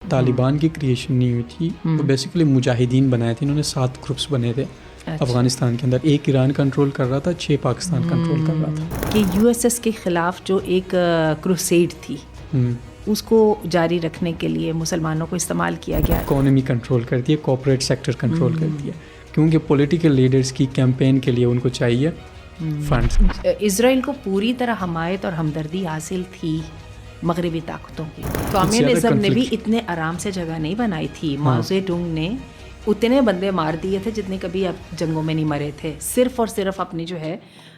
طالبان کی کریشن نہیں ہوئی تھی, وہ بیسیکلی مجاہدین بنائے تھے, انہوں نے 7 گروپس بنے تھے افغانستان کے اندر. ایک ایران کنٹرول کر رہا تھا, 6 پاکستان کنٹرول کر رہا تھا. کہ یو ایس ایس کے خلاف جو ایک کروسیڈ تھی اس کو جاری رکھنے کے لیے مسلمانوں کو استعمال کیا گیا. اکانومی کنٹرول کرتی ہے, کارپوریٹ سیکٹر کنٹرول کرتی ہے, کیونکہ پولیٹیکل لیڈرز کی کیمپین کے لیے ان کو چاہیے فنڈز. اسرائیل کو پوری طرح حمایت اور ہمدردی حاصل تھی مغربی طاقتوں کی. کمیونزم نے بھی اتنے آرام سے جگہ نہیں بنائی تھی. ماؤ زے ڈونگ نے اتنے بندے مار دیے تھے جتنے کبھی اب جنگوں میں نہیں مرے تھے, صرف اور صرف اپنی جو ہے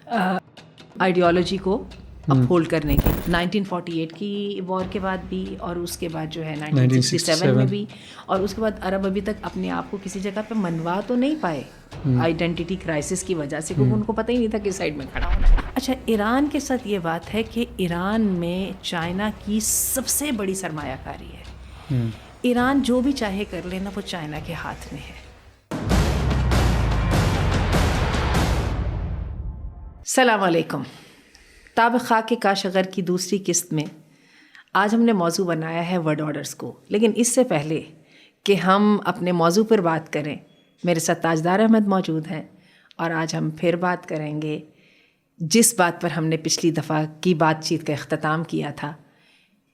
آئیڈیالوجی کو اپہولڈ کرنے کے. 1948 کی وار کے بعد بھی, اور اس کے بعد جو ہے 1967 میں بھی, اور اس کے بعد عرب ابھی تک اپنے آپ کو کسی جگہ پہ منوا تو نہیں پائے آئیڈینٹی کرائسس کی وجہ سے, کیونکہ ان کو پتہ ہی نہیں تھا کہ سائڈ میں کھڑا ہونا ہے. اچھا, ایران کے ساتھ یہ بات ہے کہ ایران میں چائنا کی سب سے بڑی سرمایہ کاری ہے. ایران جو بھی چاہے کر لینا وہ چائنا کے ہاتھ میں ہے. السلام علیکم. تاب خاک کاشغر کی دوسری قسط میں آج ہم نے موضوع بنایا ہے ورڈ آرڈرز کو. لیکن اس سے پہلے کہ ہم اپنے موضوع پر بات کریں, میرے ساتھ تاجدار احمد موجود ہیں, اور آج ہم پھر بات کریں گے جس بات پر ہم نے پچھلی دفعہ کی بات چیت کا اختتام کیا تھا,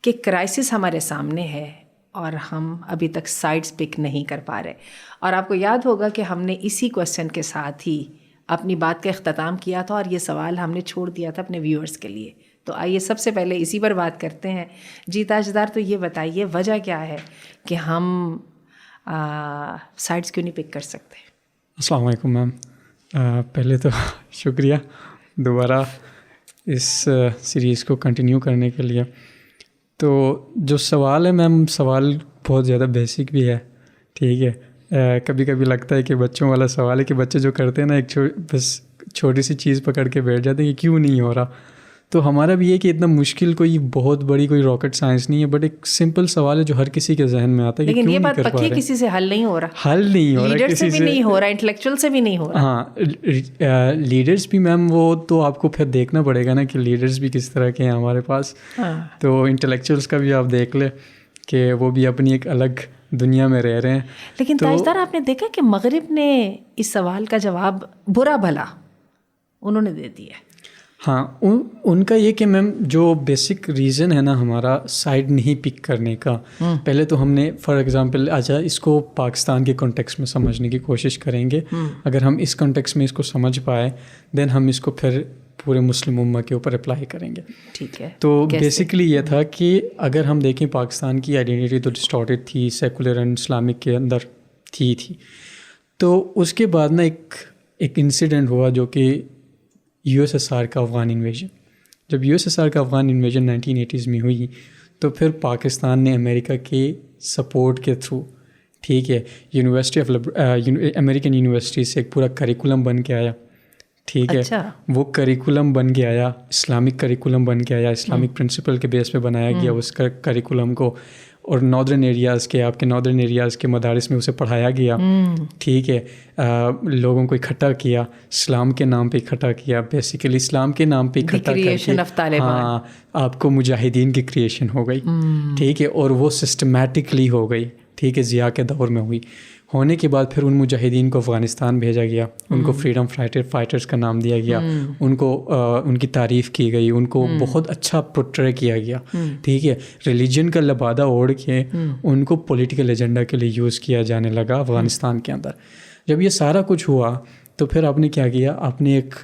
کہ کرائسس ہمارے سامنے ہے اور ہم ابھی تک سائڈز پک نہیں کر پا رہے. اور آپ کو یاد ہوگا کہ ہم نے اسی کویسچن کے ساتھ ہی اپنی بات کا اختتام کیا تھا, اور یہ سوال ہم نے چھوڑ دیا تھا اپنے ویورز کے لیے. تو آئیے سب سے پہلے اسی پر بات کرتے ہیں. جی تاجدار, تو یہ بتائیے وجہ کیا ہے کہ ہم سائڈز کیوں نہیں پک کر سکتے؟ السلام علیکم میم. پہلے تو شکریہ دوبارہ اس سیریز کو کنٹینیو کرنے کے لیے. تو جو سوال ہے میم, سوال بہت زیادہ بیسک بھی ہے, ٹھیک ہے. کبھی کبھی لگتا ہے کہ بچوں والا سوال ہے, کہ بچے جو کرتے ہیں نا, ایک بس چھوٹی سی چیز پکڑ کے بیٹھ جاتے ہیں کہ کیوں نہیں ہو رہا. تو ہمارا بھی یہ کہ اتنا مشکل کوئی بہت بڑی کوئی راکٹ سائنس نہیں ہے, بٹ ایک سمپل سوال ہے جو ہر کسی کے ذہن میں آتا ہے. لیکن یہ بات پکی کسی سے حل نہیں ہو رہا, حل نہیں ہو رہا, لیڈر سے بھی نہیں ہو رہا, انٹلیکچوئل سے بھی نہیں ہو رہا. ہاں, لیڈرز بھی میم وہ تو آپ کو پھر دیکھنا پڑے گا نا کہ لیڈرز بھی کس طرح کے ہیں ہمارے پاس. تو انٹلیکچوئلس کا بھی آپ دیکھ لیں کہ وہ بھی اپنی ایک الگ دنیا میں رہ رہے ہیں. لیکن تاجدار, آپ نے دیکھا کہ مغرب نے اس سوال کا جواب برا بھلا انہوں نے دے دیا. ہاں, ان کا یہ کہ میم جو بیسک ریزن ہے نا ہمارا سائڈ نہیں پک کرنے کا, پہلے تو ہم نے فار ایگزامپل اچھا اس کو پاکستان کے کانٹیکس میں سمجھنے کی کوشش کریں گے. اگر ہم اس کانٹیکس میں اس کو سمجھ پائے دین ہم اس کو پھر پورے مسلم امہ کے اوپر اپلائی کریں گے. ٹھیک ہے. تو بیسکلی یہ تھا کہ اگر ہم دیکھیں پاکستان کی آئیڈینٹی تو ڈسٹارٹیڈ تھی, سیکولر اینڈ اسلامک کے اندر تھی. تو اس کے بعد نا ایک انسیڈنٹ ہوا جو کہ یو ایس ایس آر کا افغان انویژن. جب یو ایس ایس آر کا افغان انویژن 1980s میں ہوئی تو پھر پاکستان نے امریکہ کے سپورٹ کے تھرو, ٹھیک ہے, یونیورسٹی آف امریکن یونیورسٹی سے ایک پورا کریکولم بن کے آیا. ٹھیک ہے, وہ کریکولم بن کے آیا, اسلامک کریکولم بن کے آیا, اسلامک پرنسپل کے بیس پہ بنایا گیا اس کا کریکولم کو, اور ناردرن ایریاز کے آپ کے ناردرن ایریاز کے مدارس میں اسے پڑھایا گیا. ٹھیک ہے, لوگوں کو اکٹھا کیا, اسلام کے نام پہ اکٹھا کیا, بیسیکلی اسلام کے نام پہ اکٹھا کر کے ہاں آپ کو مجاہدین کی کریشن ہو گئی. ٹھیک ہے, اور وہ سسٹمیٹکلی ہو گئی. ٹھیک ہے, ضیاء کے دور میں ہوئی. ہونے کے بعد پھر ان مجاہدین کو افغانستان بھیجا گیا, ان کو فریڈم فائٹرز کا نام دیا گیا, ان کو ان کی تعریف کی گئی, ان کو بہت اچھا پورٹرے کیا گیا. ٹھیک ہے, ریلیجن کا لبادہ اوڑھ کے ان کو پولیٹیکل ایجنڈا کے لیے یوز کیا جانے لگا افغانستان کے اندر. جب یہ سارا کچھ ہوا تو پھر آپ نے کیا کیا, آپ نے ایک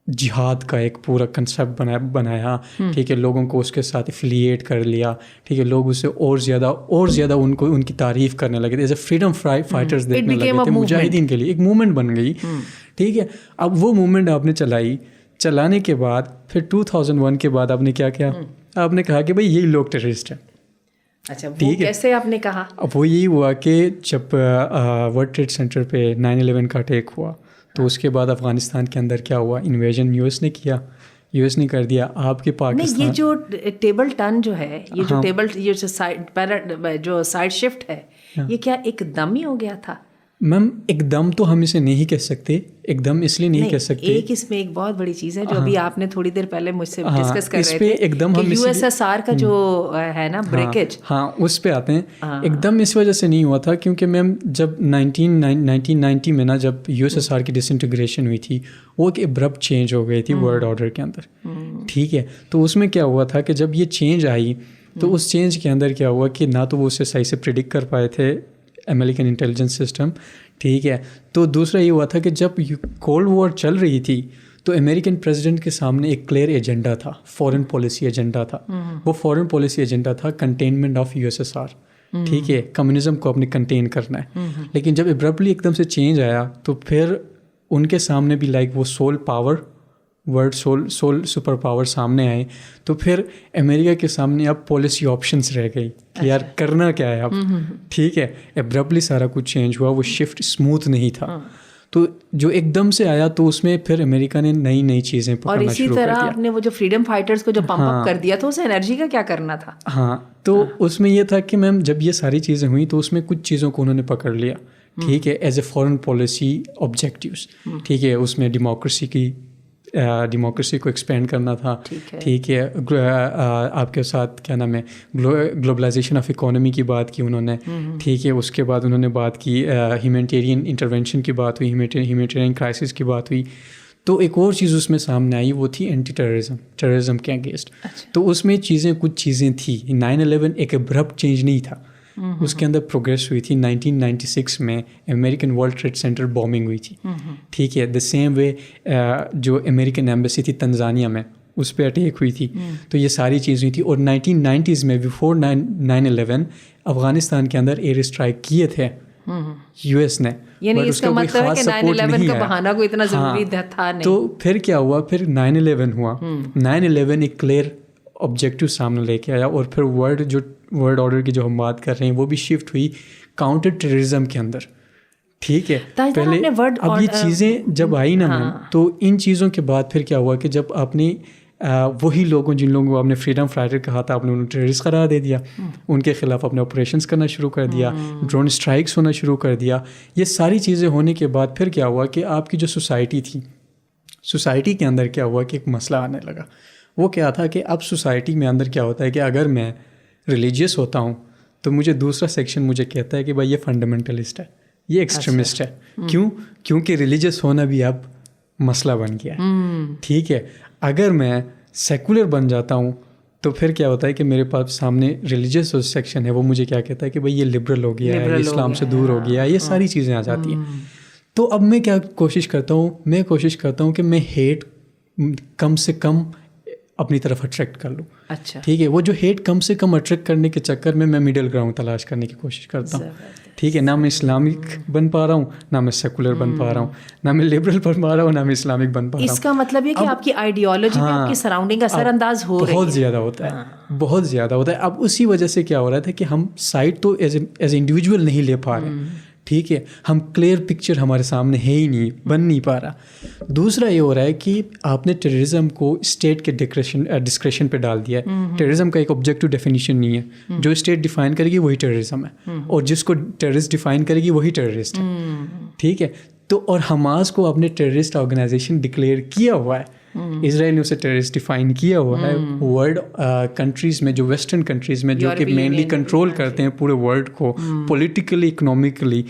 جہاد کا ایک پورا کنسیپٹ بنایا. ٹھیک ہے, لوگوں کو اس کے ساتھ افیلیٹ کر لیا. ٹھیک ہے, لوگ اسے اور زیادہ ان کی تعریف کرنے لگے تھے, ایز اے فریڈم فائٹرز دیکھنے لگے تھے مجاہدین کے لیے. ایک موومنٹ بن گئی. ٹھیک ہے, اب وہ موومنٹ آپ نے چلانے کے بعد پھر 2001 کے بعد آپ نے کیا کیا, آپ نے کہا کہ بھائی یہی لوگ ٹیررسٹ ہیں. اچھا, وہ کیسے آپ نے کہا؟ اب وہ یہی ہوا کہ جب ورلڈ ٹریڈ سینٹر پہ 9/11 کا اٹیک ہوا تو اس کے بعد افغانستان کے اندر کیا ہوا, انویژن یو ایس نے کیا, یو ایس نے کر دیا. آپ کے پاکستان یہ جو ٹیبل ٹرن جو ہے, یہ جو سائڈ شفٹ ہے, یہ کیا ایک دم ہی ہو گیا تھا؟ میم ایک دم تو ہم اسے نہیں کہہ سکتے, ایک دم اس لیے نہیں کہہ سکتے. ایک اس میں ایک بہت بڑی چیز ہے جو ابھی آپ نے تھوڑی دیر پہلے مجھ سے ڈسکس کر رہے تھے, ایک دم ہم یو ایس ایس آر کا جو ہے نا بریکیج, ہاں اس پہ آتے ہیں. ایک دم اس وجہ سے نہیں ہوا تھا کیونکہ میم جب 1990 میں نا جب یو ایس ایس آر کی ڈس انٹیگریشن ہوئی تھی, وہ ایک ابرپٹ چینج ہو گئی تھی ورلڈ آرڈر کے اندر. ٹھیک ہے, تو اس میں کیا ہوا تھا کہ جب یہ چینج آئی تو اس چینج کے اندر کیا ہوا کہ نہ تو وہ اسے صحیح سے پریڈکٹ کر پائے تھے امریکن انٹیلیجنس سسٹم. ٹھیک ہے, تو دوسرا یہ ہوا تھا کہ جب کولڈ وار چل رہی تھی تو امریکن پریزیڈنٹ کے سامنے ایک کلیئر ایجنڈا تھا, فورن پالیسی ایجنڈا تھا. وہ فورن پالیسی ایجنڈا تھا containment of U S S R. ٹھیک ہے, کمیونزم کو اپنے کنٹین کرنا ہے. لیکن جب ابرپٹلی ایک دم سے چینج آیا تو پھر ان کے سامنے بھی لائک وہ civil power word civil super power سامنے آئے, تو پھر امریکہ کے سامنے اب پالیسی آپشنس رہ گئی کہ یار کرنا کیا ہے اب. ٹھیک ہے, ابرپٹلی سارا کچھ چینج ہوا, وہ شفٹ اسموتھ نہیں تھا. تو جو ایک دم سے آیا تو اس میں پھر امریکہ نے نئی چیزیں پکڑنا شروع کر دیا. اور اسی طرح آپ نے وہ جو فریڈم فائٹرز کو جو پمپ اپ کر دیا تو اسے انرجی کا کیا کرنا تھا. ہاں, تو اس میں یہ تھا کہ میم جب یہ ساری چیزیں ہوئیں تو اس میں کچھ چیزوں کو انہوں نے پکڑ لیا. ٹھیک ہے, as a foreign policy objectives. ٹھیک ہے, اس میں ڈیموکریسی کو ایکسپینڈ کرنا تھا. ٹھیک ہے, آپ کے ساتھ کیا نام ہے گلوبلائزیشن آف اکانومی کی بات کی انہوں نے. ٹھیک ہے, اس کے بعد انہوں نے بات کی ہیومینٹیرین انٹرونشن کی بات ہوئی, ہیومینٹیرین کرائسس کی بات ہوئی. تو ایک اور چیز اس میں سامنے آئی, وہ تھی اینٹی ٹیررزم کے اگینسٹ. تو اس میں کچھ چیزیں تھیں. 9/11 ایک ابرپٹ چینج نہیں تھا, اس کے اندر پروگریس ہوئی تھی. 1996 میں American World Trade Center bombing ہوئی تھی. ٹھیک ہے, دا سیم وے جو امریکن ایمبیسی تھی تنزانیہ میں, اس پہ اٹیک ہوئی تھی. تو یہ ساری چیز ہوئی تھی. اور 1990s میں بیفور 9/11 افغانستان کے اندر ایئر اسٹرائک کیے تھے یو ایس نے. یعنی اس کا مطلب ہے کہ 9/11 کا بہانہ کوئی اتنا ضروری تھا نہیں. تو پھر کیا ہوا, پھر 9/11 ہوا. 9/11 ایک کلیئر آبجیکٹیو سامنے لے کے آیا, اور پھر ورلڈ آرڈر کی جو ہم بات کر رہے ہیں وہ بھی شفٹ ہوئی کاؤنٹر ٹیررزم کے اندر. ٹھیک ہے, پہلے اب یہ چیزیں جب آئی نا میم, تو ان چیزوں کے بعد پھر کیا ہوا کہ جب آپ نے وہی لوگوں جن لوگوں کو آپ نے فریڈم فائٹر کہا تھا, آپ نے انہیں ٹیررسٹ قرار دے دیا, ان کے خلاف اپنے آپریشنس کرنا شروع کر دیا, ڈرون اسٹرائکس ہونا شروع کر دیا. یہ ساری چیزیں ہونے کے بعد پھر کیا ہوا کہ آپ کی جو سوسائٹی تھی, سوسائٹی کے اندر کیا ہوا کہ ایک مسئلہ آنے لگا. وہ کیا تھا کہ اب سوسائٹی میں اندر کیا ہوتا ہے کہ اگر میں ریلیجیس ہوتا ہوں تو مجھے دوسرا سیکشن مجھے کہتا ہے کہ بھائی یہ فنڈامنٹلسٹ ہے, یہ ایکسٹریمسٹ ہے. کیونکہ ریلیجیس ہونا بھی اب مسئلہ بن گیا ہے. ٹھیک ہے, اگر میں سیکولر بن جاتا ہوں تو پھر کیا ہوتا ہے کہ میرے پاس سامنے ریلیجیس سیکشن ہے, وہ مجھے کیا کہتا ہے کہ بھائی یہ لبرل ہو گیا ہے, اسلام سے دور ہو گیا ہے, یہ ساری چیزیں آ جاتی ہیں. تو اب میں کیا کوشش کرتا ہوں کہ میں ہیٹ کم سے کم اپنی طرف اٹریکٹ کر لوں. اچھا, ٹھیک ہے, وہ جو ہیٹ کم سے کم اٹریکٹ کرنے کے چکر میں مڈل گراؤنڈ تلاش کرنے کی کوشش کرتا ہوں. ٹھیک ہے, نہ میں اسلامک بن پا رہا ہوں, نہ میں سیکولر بن پا رہا ہوں, نہ میں لبرل بن پا رہا ہوں, نہ میں اسلامک بن پا رہا ہوں. اس کا مطلب یہ کہ آپ کی آئیڈیالوجی میں آپ کی سراؤنڈنگ اثر انداز ہو رہی ہے, بہت زیادہ ہوتا ہے, بہت زیادہ ہوتا ہے. اب اسی وجہ سے کیا ہو رہا تھا کہ ہم سائڈ تو ایز انڈیویجول نہیں لے پا رہے. ٹھیک ہے, ہم کلیئر پکچر ہمارے سامنے ہے ہی نہیں, بن نہیں پا رہا. دوسرا یہ ہو رہا ہے کہ آپ نے ٹیررزم کو اسٹیٹ کے ڈسکریشن پہ ڈال دیا ہے. ٹیررزم کا ایک آبجیکٹو ڈیفینیشن نہیں ہے, جو اسٹیٹ ڈیفائن کرے گی وہی ٹیررزم ہے, اور جس کو ٹیررسٹ ڈیفائن کرے گی وہی ٹیررسٹ ہے. ٹھیک ہے, تو اور حماس کو آپ نے ٹیررسٹ آرگنائزیشن ڈکلیئر کیا ہوا ہے, اسرائیل نے اسے ٹیررسٹ ڈیفائن کیا ہوا ہے. ورلڈ کنٹریز میں, جو ویسٹرن کنٹریز میں, جو کہ مینلی کنٹرول کرتے ہیں پورے ورلڈ کو پولیٹیکلی اکنامکلی,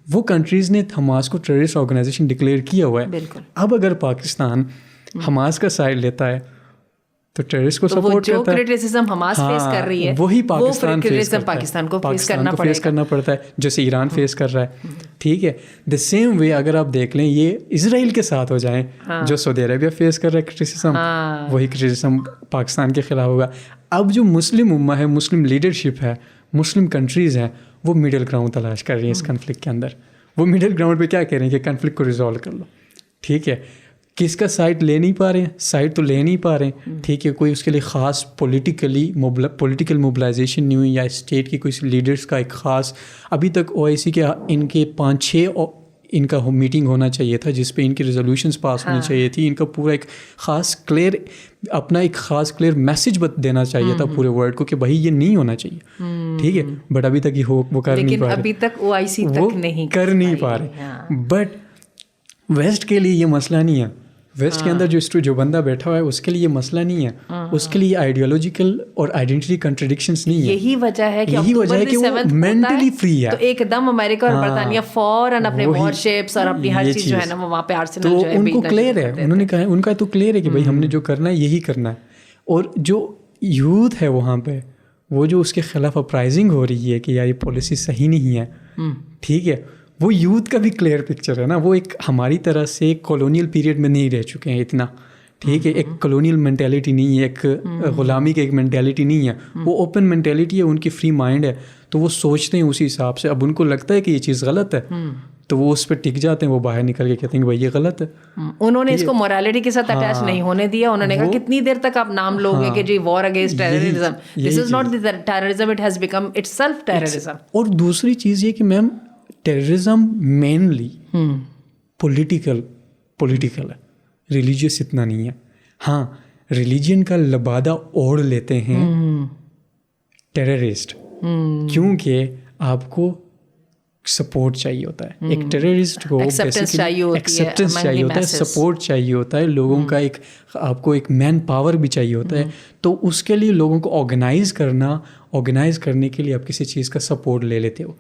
وہ کنٹریز نے حماس کو ٹیررسٹ آرگنائزیشن ڈکلیئر کیا ہوا ہے. اب اگر پاکستان حماس کا سائڈ لیتا ہے تو ٹیررسٹ کو سپورٹ کرتا ہے. جو کرٹیسزم حماس فیس کر رہی ہے وہی پاکستان فیس کرنا پڑتا ہے, جیسے ایران فیس کر رہا ہے. ٹھیک ہے, دا سیم وے اگر آپ دیکھ لیں یہ اسرائیل کے ساتھ ہو جائیں, جو سعودی عربیہ فیس کر رہا ہے کرٹیسزم, وہی کرٹیسزم پاکستان کے خلاف ہوگا. اب جو مسلم امہ ہے, مسلم لیڈرشپ ہے, مسلم کنٹریز ہیں, وہ مڈل گراؤنڈ تلاش کر رہی ہیں اس کنفلکٹ کے اندر. وہ مڈل گراؤنڈ پہ کیا کہہ رہے ہیں کہ کنفلکٹ کو ریزالو کر لو. ٹھیک ہے, کس کا سائڈ لے نہیں پا رہے ہیں, سائڈ تو لے نہیں پا رہے ہیں. ٹھیک ہے, کوئی اس کے لیے خاص پولیٹیکل موبلائزیشن نہیں ہوئی, یا اسٹیٹ کی کوئی لیڈرس کا ایک خاص, ابھی تک OIC کے ان کے 5-6 ان کا میٹنگ ہونا چاہیے تھا جس پہ ان کی ریزولوشنز پاس ہونی چاہیے تھی. ان کا پورا ایک خاص کلیئر اپنا ایک خاص کلیئر میسج دینا چاہیے تھا پورے ورلڈ کو کہ بھائی یہ نہیں ہونا چاہیے, ٹھیک ہے, بٹ ابھی تک یہ وہ کر نہیں پا رہے, ابھی تک OIC تک نہیں کر نہیں پا رہے. بٹ ویسٹ کے لیے یہ مسئلہ نہیں ہے, ویسٹ کے اندر جو بندہ بیٹھا ہوا ہے اس کے لیے یہ مسئلہ نہیں ہے, اس کے لیے آئیڈیالوجیکل اور آئیڈینٹی کنٹرڈکشنز نہیں ہے. یہی وجہ ہے کہ وہ مینٹلی فری ہے. تو ایک دم امریکہ اور برطانیہ فوراً اپنے وارشپس اور اپنی ہر چیز جو ہے نا وہ وہاں پہ آرسنل جو ہے ان کو کلیئر ہے, انہوں نے کہا, ان کا تو کلیئر ہے کہ بھائی ہم نے جو کرنا ہے یہی کرنا ہے. اور جو یوتھ ہے وہاں پہ وہ جو اس کے خلاف اپرائزنگ ہو رہی ہے کہ یار یہ پالیسی صحیح نہیں ہے, ٹھیک ہے, وہ یوتھ کا بھی کلیئر پکچر ہے نا. وہ ایک ہماری طرح سے کالونیل پیریڈ میں نہیں رہ چکے ہیں اتنا, ٹھیک ہے, ایک کالونیل مینٹیلٹی نہیں ہے, ایک غلامی کی ایک مینٹیلٹی نہیں ہے, وہ اوپن مینٹیلٹی ہے, ان کی فری مائنڈ ہے, تو وہ سوچتے ہیں اسی حساب سے. اب ان کو لگتا ہے کہ یہ چیز غلط ہے تو وہ اس پہ ٹک جاتے ہیں, وہ باہر نکل کے کہتے ہیں کہ بھائی یہ غلط ہے. انہوں نے اس کو مورالٹی کے ساتھ اٹیچ نہیں ہونے دیا. انہوں نے کہا کتنی دیر تک آپ نام لوگ ہیں کہ جی war against terrorism, this is not the terrorism, it has become itself terrorism. اور دوسری چیز یہ کہ میم ٹیررزم مینلی پولیٹیکل ہے, ریلیجیس اتنا نہیں ہے. ہاں ریلیجن کا لبادہ اوڑھ لیتے ہیں ٹیررسٹ, کیونکہ آپ کو سپورٹ چاہیے ہوتا ہے. ایک ٹیررسٹ کو ایکسیپٹنس چاہیے ہوتا ہے, سپورٹ چاہیے ہوتا ہے لوگوں کا, ایک آپ کو ایک مین پاور بھی چاہیے ہوتا ہے. تو اس کے لیے لوگوں کو آرگنائز کرنے کے لیے آپ کسی چیز کا سپورٹ لے لیتے ہو.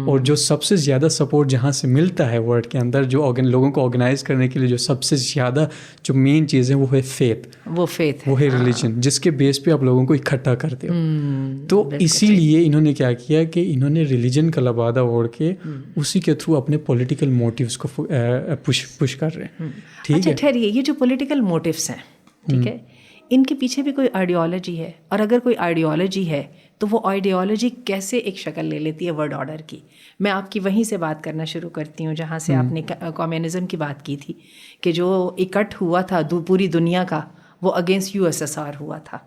اور جو سب سے زیادہ سپورٹ جہاں سے ملتا ہے ورلڈ کے اندر, جو لوگوں کو آرگنائز کرنے کے لیے جو سب سے زیادہ جو مین چیز ہے وہ ہے فیتھ, وہ ہے ریلیجن, جس کے بیس پہ آپ لوگوں کو اکٹھا کرتے ہو. تو اسی لیے انہوں نے کیا کیا کہ انہوں نے ریلیجن کا لبادہ اوڑھ کے اسی کے تھرو اپنے پولیٹیکل موٹیوز کو پش کر رہے ہیں. ٹھیک ہے, ٹھہریے, یہ جو پولیٹیکل موٹیوز ہیں, ٹھیک ہے, ان کے پیچھے بھی کوئی آئیڈیالوجی ہے, اور اگر کوئی آئیڈیالوجی ہے تو وہ آئیڈیالوجی کیسے ایک شکل لے لیتی ہے ورلڈ آرڈر کی. میں آپ کی وہیں سے بات کرنا شروع کرتی ہوں جہاں سے آپ نے کمیونزم کی بات کی تھی کہ جو اکٹھ ہوا تھا پوری دنیا کا وہ اگینسٹ USSR ہوا تھا,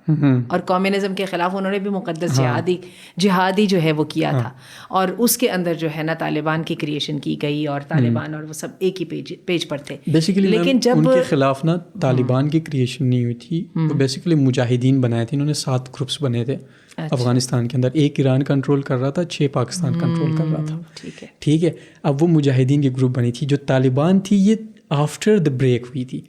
اور کمیونزم کے خلاف انہوں نے بھی مقدس جہادی جو ہے وہ کیا تھا. اور اس کے اندر جو ہے نا طالبان کی کریشن کی گئی, اور طالبان اور وہ سب ایک ہی پیج پر تھے. لیکن جب ان کے خلاف نا طالبان کی کریشن نہیں ہوئی تھی, وہ بیسیکلی مجاہدین بنائے تھے. انہوں نے 7 گروپس بنے تھے افغانستان کے اندر. ایک ایران کنٹرول کر رہا تھا, 6 پاکستان کنٹرول کر رہا تھا. ٹھیک ہے, اب وہ مجاہدین کی گروپ بنی تھی. جو طالبان تھی یہ آفٹر دا بریک ہوئی تھی,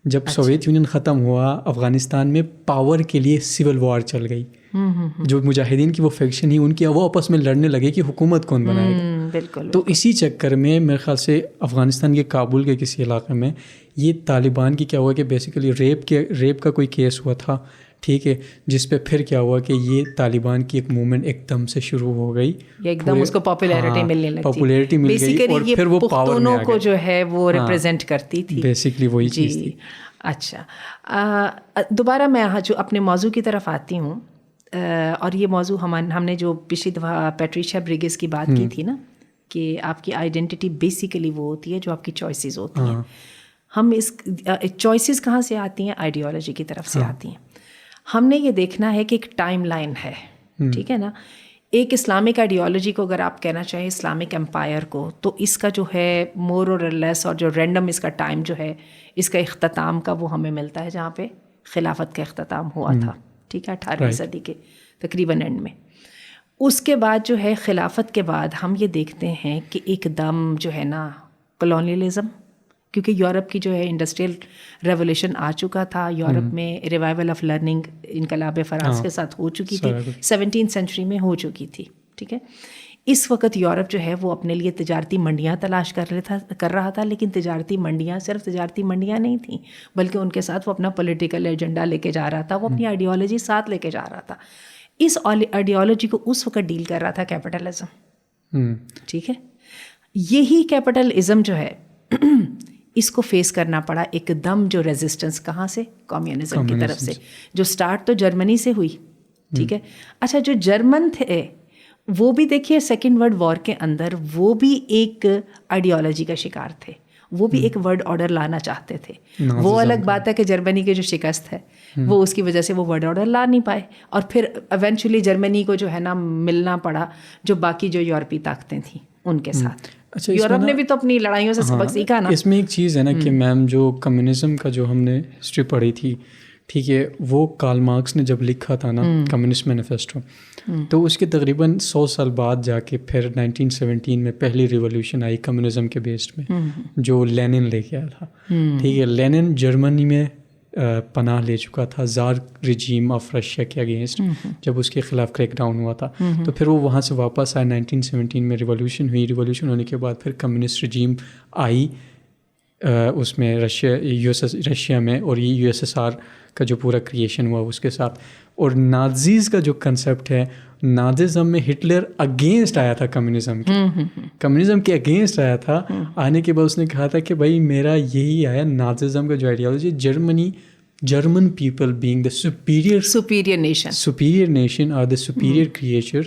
جب سوویت یونین ختم ہوا, افغانستان میں پاور کے لیے سول وار چل گئی. جو مجاہدین کی وہ فیکشن ہی ان کی, وہ آپس میں لڑنے لگے کہ حکومت کون بنائے گا. بالکل. تو اسی چکر میں میرے خیال سے افغانستان کے کابل کے کسی علاقے میں یہ طالبان کی کیا ہوا کہ بیسیکلی ریپ کا کوئی کیس ہوا تھا, ٹھیک ہے, جس پہ پھر کیا ہوا کہ یہ طالبان کی ایک موومنٹ ایک دم سے شروع ہو گئی, ایک دم اس کو پاپولیرٹی ملنے لگی, پاپولیرٹی مل گئی, اور پھر وہ پاور میں آ گئے. کو جو ہے وہ ریپرزینٹ کرتی تھی, بیسیکلی وہی چیز تھی. اچھا, دوبارہ میں جو اپنے موضوع کی طرف آتی ہوں, اور یہ موضوع ہم نے جو پچھلی دفعہ پیٹریشیا بریگز کی بات کی تھی نا, کہ آپ کی آئیڈینٹی بیسیکلی وہ ہوتی ہے جو آپ کی چوائسیز ہوتی ہیں. ہم اس چوائسیز کہاں سے آتی ہیں؟ آئیڈیالوجی کی طرف سے آتی ہیں. ہم نے یہ دیکھنا ہے کہ ایک ٹائم لائن ہے, ٹھیک ہے نا. ایک اسلامک آئیڈیالوجی کو اگر آپ کہنا چاہیں, اسلامک امپائر کو, تو اس کا جو ہے مور اور لیس, اور جو رینڈم اس کا ٹائم جو ہے اس کا اختتام کا, وہ ہمیں ملتا ہے جہاں پہ خلافت کا اختتام ہوا تھا, ٹھیک ہے, 18ویں صدی کے تقریباً اینڈ میں. اس کے بعد جو ہے خلافت کے بعد ہم یہ دیکھتے ہیں کہ ایک دم جو ہے نا کلونیلزم, کیونکہ یورپ کی جو ہے انڈسٹریل ریولیوشن آ چکا تھا, یورپ میں ریوائول آف لرننگ انقلاب فراز کے ساتھ ہو چکی تھی, 17 سینچری میں ہو چکی تھی, ٹھیک ہے. اس وقت یورپ جو ہے وہ اپنے لیے تجارتی منڈیاں تلاش کر رہا تھا, لیکن تجارتی منڈیاں صرف تجارتی منڈیاں نہیں تھیں, بلکہ ان کے ساتھ وہ اپنا پولیٹیکل ایجنڈا لے کے جا رہا تھا, وہ اپنی آئیڈیالوجی ساتھ لے کے جا رہا تھا. اس آئیڈیالوجی کو اس وقت ڈیل کر رہا تھا کیپٹلزم, ٹھیک ہے. یہی کیپٹلزم جو ہے اس کو فیس کرنا پڑا ایک دم جو ریزسٹنس, کہاں سے؟ کمیونزم کی طرف سے, جو سٹارٹ تو جرمنی سے ہوئی, ٹھیک ہے. اچھا, جو جرمن تھے وہ بھی دیکھیے سیکنڈ ورلڈ وار کے اندر وہ بھی ایک آئیڈیالوجی کا شکار تھے, وہ بھی ایک ورلڈ آرڈر لانا چاہتے تھے. وہ الگ بات ہے کہ جرمنی کی جو شکست ہے وہ اس کی وجہ سے وہ ورلڈ آرڈر لا نہیں پائے, اور پھر ایونچولی جرمنی کو جو ہے نا ملنا پڑا جو باقی جو یورپی طاقتیں تھیں ان کے ساتھ. اچھا یورپ نے بھی تو اپنی لڑائیوں سے سبق سیکھا نا. اس میں ایک چیز ہے نا کہ میم جو کمیونزم کا جو ہم نے ہسٹری پڑھی تھی, ٹھیک ہے, وہ کارل مارکس نے جب لکھا تھا نا کمیونسٹ مینیفیسٹو, تو اس کے تقریباً 100 سال بعد جا کے پھر 1917 میں پہلی ریولوشن آئی کمیونزم کے بیسڈ میں, جو لینن لے کے آیا تھا. ٹھیک ہے, لینن جرمنی میں پناہ لے چکا تھا زار رجیم آف رشیا کے اگینسٹ, جب اس کے خلاف کریک ڈاؤن ہوا تھا. تو پھر وہ وہاں سے واپس آئے, 1917 میں ریولوشن ہوئی. ریولوشن ہونے کے بعد پھر کمیونسٹ رجیم آئی اس میں رشیا میں, اور یہ یو ایس ایس آر کا جو پورا کریشن ہوا اس کے ساتھ. اور نازیز کا جو کنسیپٹ ہے, ناززم میں ہٹلر اگینسٹ آیا تھا کمیونزم کے, کمیونزم کے اگینسٹ آیا تھا. آنے کے بعد اس نے کہا تھا کہ بھائی میرا یہی آیا ناززم کا جو ideology, German people being the superior nation اور دا سپیریئر کریچر,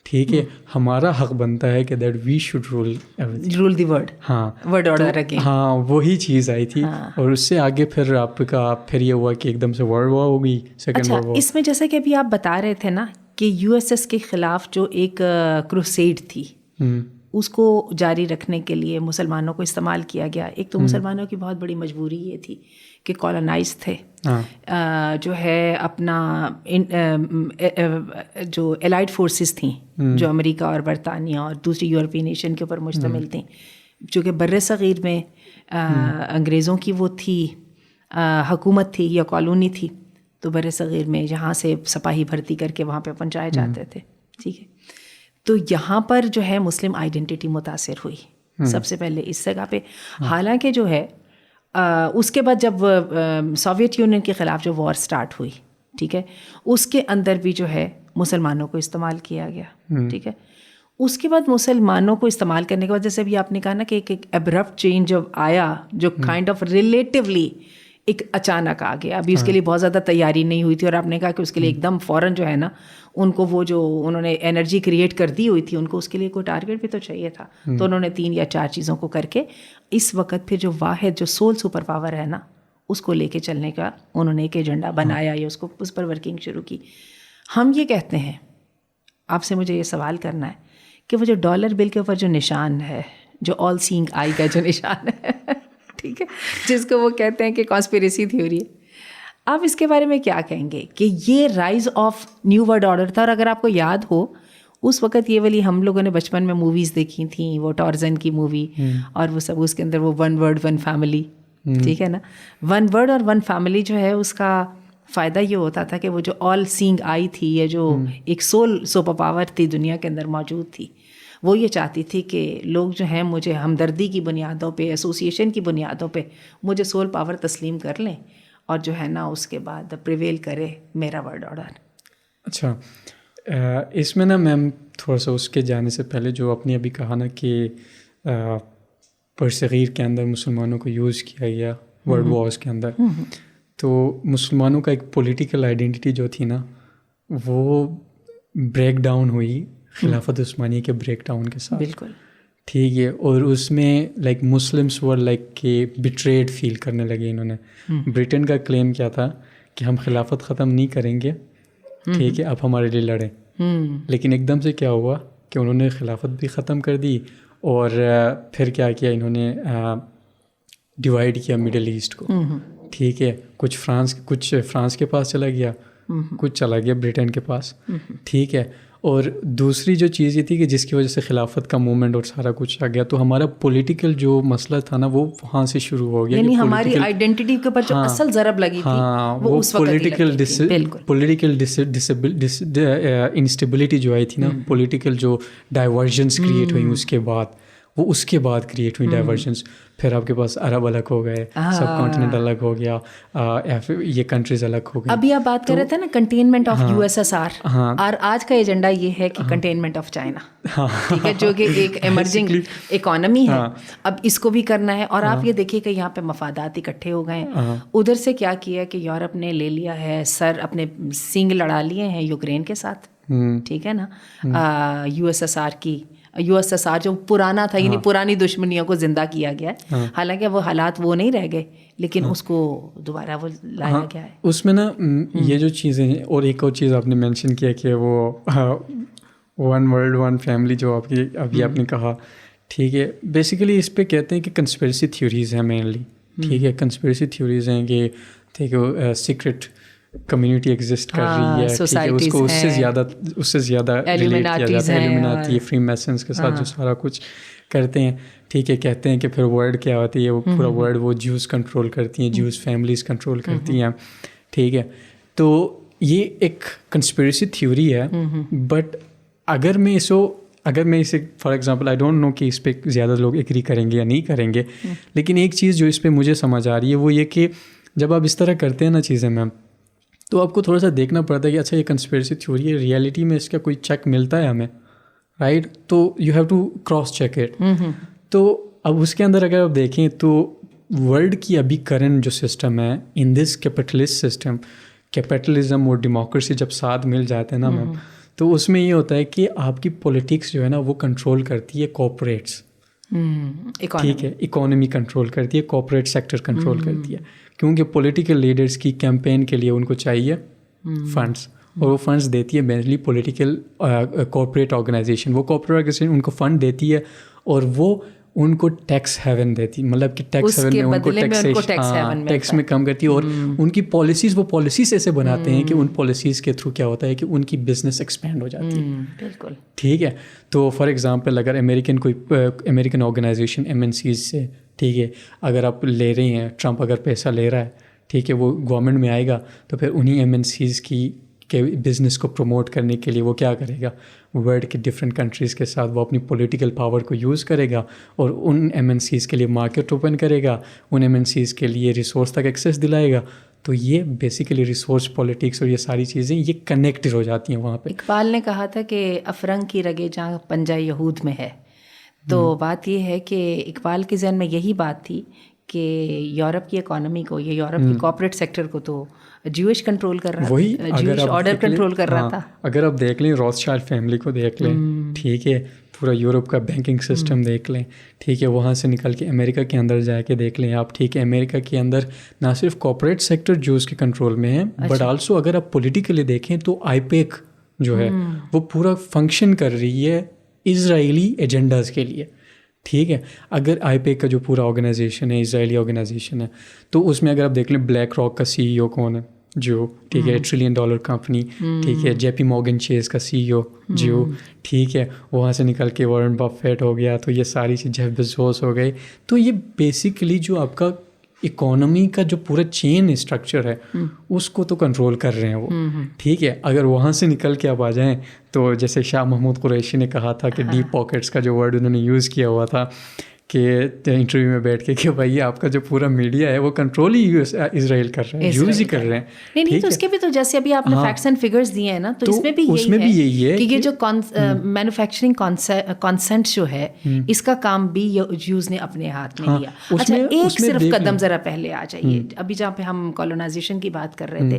ٹھیک ہے, ہمارا حق بنتا ہے کہ that we should rule the world. ہاں, ورلڈ آرڈر اگین. ہاں, وہی چیز آئی تھی. اور اس سے آگے پھر آپ کا پھر یہ ہوا کہ ایک دم سے ورلڈ وار ہو گئی, سیکنڈ ورلڈ وار. اس میں جیسا کہ ابھی آپ بتا رہے تھے نا کہ یو ایس ایس کے خلاف جو ایک کروسیڈ تھی, اس کو جاری رکھنے کے لیے مسلمانوں کو استعمال کیا گیا. ایک تو مسلمانوں کی بہت بڑی مجبوری یہ تھی کہ کالونائز تھے, جو ہے اپنا جو الائڈ فورسز تھیں جو امریکہ اور برطانیہ اور دوسری یورپی نیشن کے اوپر مشتمل تھیں, جو کہ بر صغیر میں انگریزوں کی وہ تھی حکومت تھی یا کالونی تھی, تو بر صغیر میں یہاں سے سپاہی بھرتی کر کے وہاں پہ پہنچائے جاتے تھے. ٹھیک ہے, تو یہاں پر جو ہے مسلم آئیڈینٹی متاثر ہوئی سب سے پہلے اس جگہ پہ. حالانکہ جو ہے اس کے بعد جب سوویت یونین کے خلاف جو وار سٹارٹ ہوئی, ٹھیک ہے, اس کے اندر بھی جو ہے مسلمانوں کو استعمال کیا گیا. ٹھیک ہے, اس کے بعد مسلمانوں کو استعمال کرنے کے بعد جیسے بھی آپ نے کہا نا کہ ایک ابرپٹ چینج جب آیا, جو کائنڈ آف ریلیٹیولی ایک اچانک آ گیا. ابھی اس کے لیے بہت زیادہ تیاری نہیں ہوئی تھی, اور آپ نے کہا کہ اس کے لیے ایک دم فوراً جو ہے نا ان کو وہ جو انہوں نے انرجی کریٹ کر دی ہوئی تھی, ان کو اس کے لیے کوئی ٹارگیٹ بھی تو چاہیے تھا. تو انہوں نے 3 یا 4 چیزوں کو کر کے اس وقت پھر جو واحد جو سول سپر پاور ہے نا اس کو لے کے چلنے کا انہوں نے ایک ایجنڈا بنایا یا اس کو اس پر ورکنگ شروع کی. ہم یہ کہتے ہیں, آپ سے مجھے یہ سوال کرنا ہے کہ وہ جو ڈالر بل کے اوپر جو نشان ہے, جو آل سینگ آئی کا جو نشان ہے, ٹھیک ہے, جس کو وہ کہتے ہیں کہ کانسپیریسی تھیوری ہے, آپ اس کے بارے میں کیا کہیں گے کہ یہ rise of new world order تھا؟ اور اگر آپ کو یاد ہو اس وقت یہ والی ہم لوگوں نے بچپن میں موویز دیکھی تھیں, وہ ٹارزن کی مووی اور وہ سب, اس کے اندر وہ 1 ورڈ 1 فیملی, ٹھیک ہے نا, 1 ورڈ اور 1 فیملی جو ہے اس کا فائدہ یہ ہوتا تھا کہ وہ جو آل سینگ آئی تھی, یا جو ایک سول سپر پاور تھی دنیا کے اندر موجود تھی, وہ یہ چاہتی تھی کہ لوگ جو ہیں مجھے ہمدردی کی بنیادوں پہ, ایسوسیشن کی بنیادوں پہ مجھے سول پاور تسلیم کر لیں, اور جو ہے نا اس کے بعد پریویل کرے میرا ورلڈ آرڈر. اچھا, اس میں نا میم تھوڑا سا اس کے جانے سے پہلے جو آپ نے ابھی کہا نا کہ برصغیر کے اندر مسلمانوں کو یوز کیا گیا ورلڈ وارز کے اندر, تو مسلمانوں کا ایک پولیٹیکل آئیڈینٹی جو تھی نا وہ بریک ڈاؤن ہوئی خلافت عثمانیہ کے بریک ڈاؤن کے ساتھ. بالکل ٹھیک ہے, اور اس میں لائک مسلمس ور لائک کہ بٹریڈ فیل کرنے لگے انہوں نے. برٹن کا کلیم کیا تھا کہ ہم خلافت ختم نہیں کریں گے, ٹھیک ہے, آپ ہمارے لیے لڑیں. لیکن ایک دم سے کیا ہوا کہ انہوں نے خلافت بھی ختم کر دی, اور پھر کیا کیا انہوں نے ڈیوائڈ کیا مڈل ایسٹ کو. ٹھیک ہے, کچھ فرانس کے پاس چلا گیا, کچھ چلا گیا برٹن کے پاس. ٹھیک ہے, اور دوسری جو چیز یہ تھی کہ جس کی وجہ سے خلافت کا موومنٹ اور سارا کچھ آ گیا, تو ہمارا پولیٹیکل جو مسئلہ تھا نا وہ وہاں سے شروع ہو گیا. یعنی ہماری آئیڈینٹی کے اوپر جو اصل ضرب لگی تھی وہ اس وقت پولیٹیکل انسٹیبلٹی جو آئی تھی نا, پولیٹیکل جو ڈائیورژنس کریٹ ہوئی اس کے بعد, وہ اس کے بعد کریٹ ہوئی ڈائیورژنس. پھر آپ کے پاس عرب الگ ہو گئے, سب کانٹیننٹ الگ ہو گیا, یہ کنٹریز الگ ہو گئی. ابھی آپ بات کر رہے تھے نا containment of U S S R, اور آج کا ایجنڈا یہ ہے کہ کنٹینمنٹ آف چائنا, ٹھیک ہے, جو کہ ایک ایمرجنگ اکانومی ہے. اب اس کو بھی کرنا ہے, اور آپ یہ دیکھیے کہ یہاں پہ مفادات اکٹھے ہو گئے ہیں. ادھر سے کیا کیا کہ یورپ نے لے لیا ہے سر, اپنے سینگ لڑا لیے ہیں یوکرین کے ساتھ, ٹھیک ہے نا. یو ایس ایس آر جو پرانا تھا, یعنی پرانی دشمنیوں کو زندہ کیا گیا ہے. حالانکہ وہ حالات وہ نہیں رہ گئے, لیکن اس کو دوبارہ وہ لایا گیا ہے. اس میں نا یہ جو چیزیں ہیں, اور ایک اور چیز آپ نے مینشن کیا کہ وہ 1 ورلڈ 1 فیملی جو ابھی آپ نے کہا, ٹھیک ہے. بیسیکلی اس پہ کہتے ہیں کہ کنسپریسی تھیوریز ہیں مینلی. ٹھیک ہے, کنسپریسی تھیوریز ہیں کہ ٹھیک ہے سیکرٹ کمیونٹی ایگزسٹ کر رہی ہے, ٹھیک ہے, اس کو اس سے زیادہ ریلیٹ کیا جاتا ہے, ایلومیناتی, فری میسنس کے ساتھ جو سارا کچھ کرتے ہیں. ٹھیک ہے, کہتے ہیں کہ پھر ورلڈ کیا ہوتی ہے, وہ پورا ورلڈ وہ جوز کنٹرول کرتی ہیں, جوز فیملیز کنٹرول کرتی ہیں. ٹھیک ہے, تو یہ ایک کنسپریسی تھیوری ہے. بٹ اگر میں اسے for example I don't know کہ اس پہ زیادہ لوگ ایگری کریں گے یا نہیں کریں گے, لیکن ایک چیز جو اس پہ مجھے سمجھ آ رہی ہے وہ یہ کہ جب آپ اس طرح کرتے ہیں نا چیزیں میم, تو آپ کو تھوڑا سا دیکھنا پڑتا ہے کہ اچھا یہ کنسپریسی تھیوری ہے, ریئلٹی میں اس کا کوئی چیک ملتا ہے ہمیں, رائٹ؟ تو you have to cross check it. تو اب اس کے اندر اگر آپ دیکھیں تو ورلڈ کی ابھی کرنٹ جو سسٹم ہے ان دس کیپٹلسٹ سسٹم, کیپٹلزم اور ڈیموکریسی جب ساتھ مل جاتے ہیں نا میم, تو اس میں یہ ہوتا ہے کہ آپ کی پولیٹکس جو ہے نا وہ کنٹرول کرتی ہے کارپوریٹس. ٹھیک ہے, اکانومی کنٹرول کرتی ہے, کارپوریٹ سیکٹر کنٹرول کرتی ہے, کیونکہ پولیٹیکل لیڈرس کی کیمپین کے لیے ان کو چاہیے فنڈس, اور وہ فنڈس دیتی ہے مینلی پولیٹیکل کارپوریٹ آرگنائزیشن. وہ کارپوریٹ آرگنائزیشن ان کو فنڈ دیتی ہے اور وہ ان کو ٹیکس ہیون دیتی, مطلب کہ ٹیکس ہیون میں ان کو ٹیکس میں کم کرتی ہے, اور ان کی پالیسیز, وہ پالیسیز ایسے بناتے ہیں کہ ان پالیسیز کے تھرو کیا ہوتا ہے کہ ان کی بزنس ایکسپینڈ ہو جاتی ہے. بالکل ٹھیک ہے, تو فار ایگزامپل اگر امریکن آرگنائزیشن MNCs سے, ٹھیک ہے, اگر آپ لے رہے ہیں, ٹرمپ اگر پیسہ لے رہا ہے, ٹھیک ہے, وہ گورنمنٹ میں آئے گا, تو پھر انہیں MNCs کے بزنس کو پروموٹ کرنے کے لیے وہ کیا کرے گا, ورلڈ کے ڈفرینٹ کنٹریز کے ساتھ وہ اپنی پولیٹیکل پاور کو یوز کرے گا, اور ان MNCs کے لیے مارکیٹ اوپن کرے گا, ان MNCs کے لیے ریسورس تک ایکسیس دلائے گا. تو یہ بیسیکلی ریسورس پالیٹکس اور یہ ساری چیزیں یہ کنیکٹڈ ہو جاتی ہیں وہاں پہ. اقبال نے کہا تھا کہ افرنگ کی رگے جہاں پنجہ یہود میں ہے. تو بات یہ ہے کہ اقبال کے ذہن میں یہی بات تھی کہ یورپ کی اکانومی کو, یہ یورپ کی کارپوریٹ سیکٹر کو تو جوش کنٹرول کر رہا تھا, جوش آرڈر کنٹرول کر رہا تھا. اگر آپ دیکھ لیں روتھشائلڈ فیملی کو دیکھ لیں, ٹھیک ہے, پورا یورپ کا بینکنگ سسٹم دیکھ لیں, ٹھیک ہے, وہاں سے نکل کے امریکہ کے اندر جا کے دیکھ لیں آپ, ٹھیک ہے, امریکہ کے اندر نہ صرف کارپوریٹ سیکٹر جوز کے کنٹرول میں ہے, بٹ آلسو اگر آپ پولیٹیکلی دیکھیں تو IPEC جو ہے وہ پورا فنکشن کر رہی ہے اسرائیلی ایجنڈاز کے لیے. ٹھیک ہے, اگر IPEC کا جو پورا آرگنائزیشن ہے, اسرائیلی آرگنائزیشن ہے, تو اس میں اگر آپ دیکھ لیں بلیک راک کا CEO کون ہے, جو, ٹھیک ہے, $1 ٹریلین کمپنی, ٹھیک ہے, JP Morgan Chase کا CEO جو, ٹھیک ہے, وہاں سے نکل کے وارن بفیٹ ہو گیا, تو یہ ساری چیز جیف بیزوس ہو گئے. تو یہ بیسیکلی جو آپ کا اکانومی کا جو پورا چین اسٹرکچر ہے اس کو تو کنٹرول کر رہے ہیں وہ. ٹھیک ہے, اگر وہاں سے نکل کے آپ آ جائیں تو جیسے شاہ محمود قریشی نے کہا تھا کہ ڈیپ پاکٹس کا جو ورڈ انہوں نے یوز کیا ہوا تھا کہ انٹرویو میں بیٹھ کے کہ بھائی آپ کا جو پورا میڈیا ہے وہ کنٹرول ہی اسرائیل کر رہے ہیں, یوز ہی کر رہے ہیں. نہیں تو اس کے بھی تو جیسے ابھی آپ نے فیکٹس اینڈ فگرز دیے ہیں نا, تو اس میں بھی یہی ہے کہ یہ جو مینوفیکچرنگ کانسنٹ جو ہے اس کا کام بھی یوز نے اپنے ہاتھ میں لیا. اچھا ایک صرف قدم ذرا پہلے آ جائیے, ابھی جہاں پہ ہم کالونائزیشن کی بات کر رہے تھے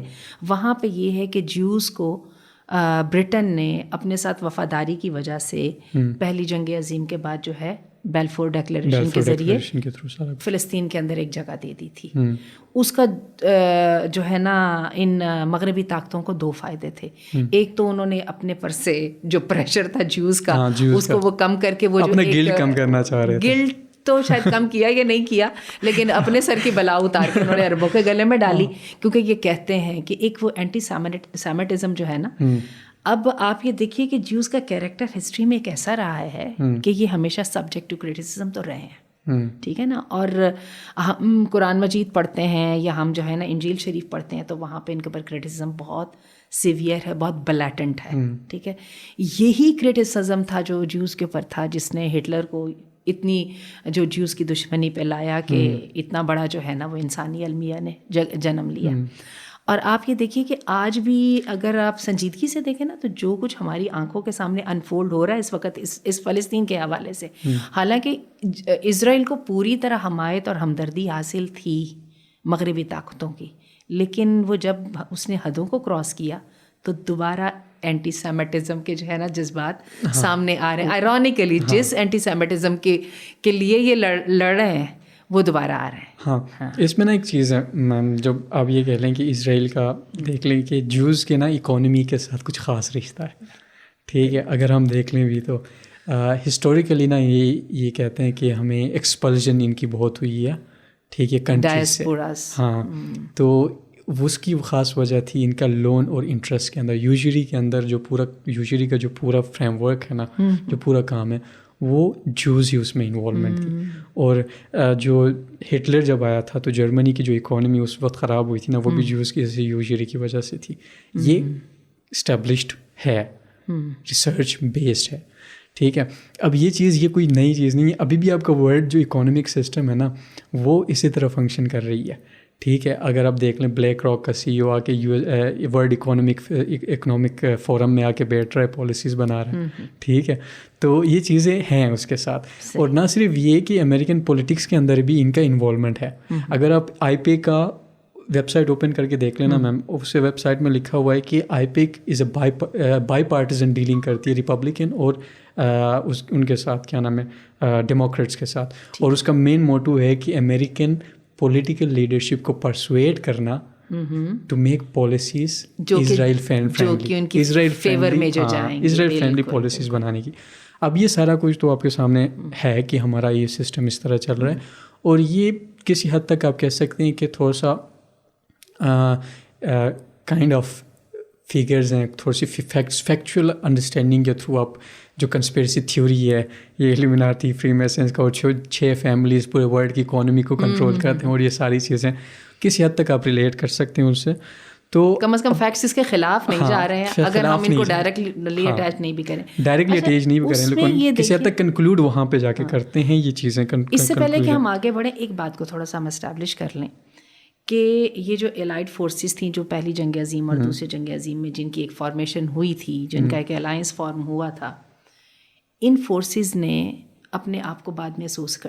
وہاں پہ یہ ہے کہ جیوز کو برٹن نے اپنے ساتھ وفاداری کی وجہ سے پہلی جنگ عظیم کے بعد جو ہے بیلفور ڈیکلیریشن کے ذریعے فلسطین کے اندر ایک جگہ دے دی تھی. اس کا جو ہے نا ان مغربی طاقتوں کو 2 فائدے تھے. ایک تو انہوں نے اپنے پر سے جو پریشر تھا جیوز کا اس کو وہ کم کر کے وہ جو گلٹ کم کرنا چاہ رہے تھے, گلٹ تو شاید کم کیا یا نہیں کیا, لیکن اپنے سر کی بلا اتار کے انہوں نے عربوں کے گلے میں ڈالی, کیونکہ یہ کہتے ہیں کہ ایک وہ اینٹی سیمیٹزم جو ہے نا. اب آپ یہ دیکھیے کہ جیوز کا کیریکٹر ہسٹری میں ایک ایسا رہا ہے کہ یہ ہمیشہ سبجیکٹ ٹو کرٹیسزم تو رہے ہیں, ٹھیک ہے نا. اور ہم قرآن مجید پڑھتے ہیں یا ہم جو ہے نا انجیل شریف پڑھتے ہیں تو وہاں پہ ان کے اوپر کرٹیسزم بہت سیویئر ہے, بہت بلیٹنٹ ہے, ٹھیک ہے. یہی کرٹیسزم تھا جو جیوز کے اوپر تھا جس نے ہٹلر کو اتنی جو جیوز کی دشمنی پہ لایا کہ اتنا بڑا جو ہے نا وہ انسانی المیہ نے جنم لیا. اور آپ یہ دیکھیے کہ آج بھی اگر آپ سنجیدگی سے دیکھیں نا تو جو کچھ ہماری آنکھوں کے سامنے انفولڈ ہو رہا ہے اس وقت اس فلسطین کے حوالے سے, حالانکہ اسرائیل کو پوری طرح حمایت اور ہمدردی حاصل تھی مغربی طاقتوں کی, لیکن وہ جب اس نے حدوں کو کراس کیا تو دوبارہ اینٹی سیمیٹزم کے جو ہے نا جذبات سامنے آ رہے ہیں. آئرونیکلی جس اینٹی سیمیٹزم کے لیے یہ لڑ رہے ہیں وہ دوبارہ آ رہے ہیں. ہاں, اس میں نا ایک چیز ہے میم, جب آپ یہ کہہ لیں کہ اسرائیل کا دیکھ لیں کہ جوز کے نا اکانومی کے ساتھ کچھ خاص رشتہ ہے, ٹھیک ہے. اگر ہم دیکھ لیں بھی تو ہسٹوریکلی نا یہ کہتے ہیں کہ ہمیں ایکسپلژن ان کی بہت ہوئی ہے, ٹھیک ہے, کنٹری سے. ہاں, تو اس کی خاص وجہ تھی ان کا لون اور انٹرسٹ کے اندر, یوزری کے اندر جو پورا یوزری کا جو پورا فریم ورک ہے نا, جو پورا کام ہے وہ جوز ہی اس میں انوالومنٹ تھی. اور جو ہٹلر جب آیا تھا تو جرمنی کی جو اکانومی اس وقت خراب ہوئی تھی نا, وہ بھی جوز کی یوزری کی وجہ سے تھی. یہ اسٹیبلشڈ ہے, ریسرچ بیسڈ ہے, ٹھیک ہے. اب یہ چیز یہ کوئی نئی چیز نہیں ہے, ابھی بھی آپ کا ورلڈ جو اکانومک سسٹم ہے نا وہ اسی طرح فنکشن کر رہی ہے, ٹھیک ہے. اگر آپ دیکھ لیں بلیک راک کا سی ای او آ کے ورلڈ اکنامک فورم میں آ کے بیٹھ رہا ہے, پالیسیز بنا رہا ہے, ٹھیک ہے. تو یہ چیزیں ہیں اس کے ساتھ. اور نہ صرف یہ کہ امریکن پولیٹکس کے اندر بھی ان کا انوالومنٹ ہے. اگر آپ آئی پی کا ویب سائٹ اوپن کر کے دیکھ لینا میم, اس ویب سائٹ میں لکھا ہوا ہے کہ AIPAC is a bipartisan dealing کرتی ہے ریپبلکن اور ان کے ساتھ کیا نام ہے ڈیموکریٹس کے ساتھ. اور اس کا مین موٹو ہے کہ امریکن پولیٹیکل لیڈرشپ کو پرسویٹ کرنا to make policies Israel friendly, Israel friendly policies بنانے کی. اب یہ سارا کچھ تو آپ کے سامنے ہے کہ ہمارا یہ سسٹم اس طرح چل رہا ہے. اور یہ کسی حد تک آپ کہہ سکتے ہیں کہ تھوڑا سا کائنڈ آف فگرز ہیں, تھوڑی سی فیکچوئل انڈرسٹینڈنگ کے تھرو آپ جو کنسپیرسی تھیوری ہے, یہ ایلومیناٹی, فری میسنس کا, اور 6 فیملیز پورے ورلڈ کی اکانومی کو کنٹرول کرتے ہیں, اور یہ ساری چیزیں کسی حد تک آپ ریلیٹ کر سکتے ہیں ان سے. تو کم از کم فیکٹس اس کے خلاف نہیں جا رہے ہیں, اگر ہم ان کو ڈائریکٹلی اٹیچ نہیں بھی کریں, ڈائریکٹلی اٹیچ نہیں بھی کریں, لیکن کسی حد تک کنکلوڈ وہاں پہ جا کے کرتے ہیں یہ چیزیں. اس سے پہلے کہ ہم آگے بڑھیں, ایک بات کو تھوڑا سا ہم اسٹیبلش کر لیں کہ یہ جو الائڈ فورسز تھیں جو پہلی جنگ عظیم اور دوسری جنگ عظیم میں جن کی ایک فارمیشن ہوئی تھی, جن کا ایک الائنس فارم ہوا تھا, ان فورسز نے اپنے آپ کو بعد میں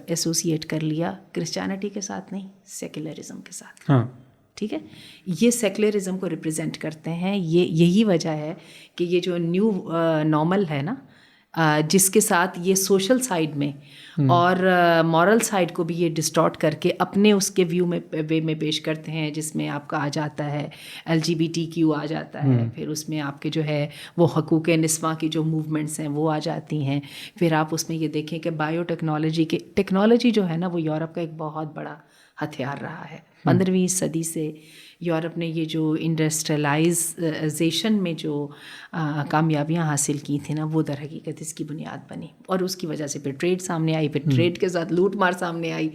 ایسوسیٹ کر لیا کرسچینٹی کے ساتھ, نہیں سیکولرزم کے ساتھ. ہاں, ٹھیک ہے, یہ سیکولرزم کو ریپرزینٹ کرتے ہیں. یہی وجہ ہے کہ یہ جو نیو نارمل ہے نا, جس کے ساتھ یہ سوشل سائڈ میں اور مورل سائڈ کو بھی یہ ڈسٹارٹ کر کے اپنے اس کے وے میں پیش کرتے ہیں, جس میں آپ کا آ جاتا ہے LGBTQ آ جاتا ہے, پھر اس میں آپ کے جو ہے وہ حقوق نسواں کی جو موومنٹس ہیں وہ آ جاتی ہیں. پھر آپ اس میں یہ دیکھیں کہ بایو ٹیکنالوجی جو ہے نا وہ یورپ کا ایک بہت بڑا ہتھیار رہا ہے. 15ویں صدی سے یورپ نے یہ جو انڈسٹریلائزیشن میں جو کامیابیاں حاصل کی تھیں نا, وہ در حقیقت اس کی بنیاد بنی, اور اس کی وجہ سے پھر ٹریڈ سامنے آئی, پھر ٹریڈ کے ساتھ لوٹ مار سامنے آئی.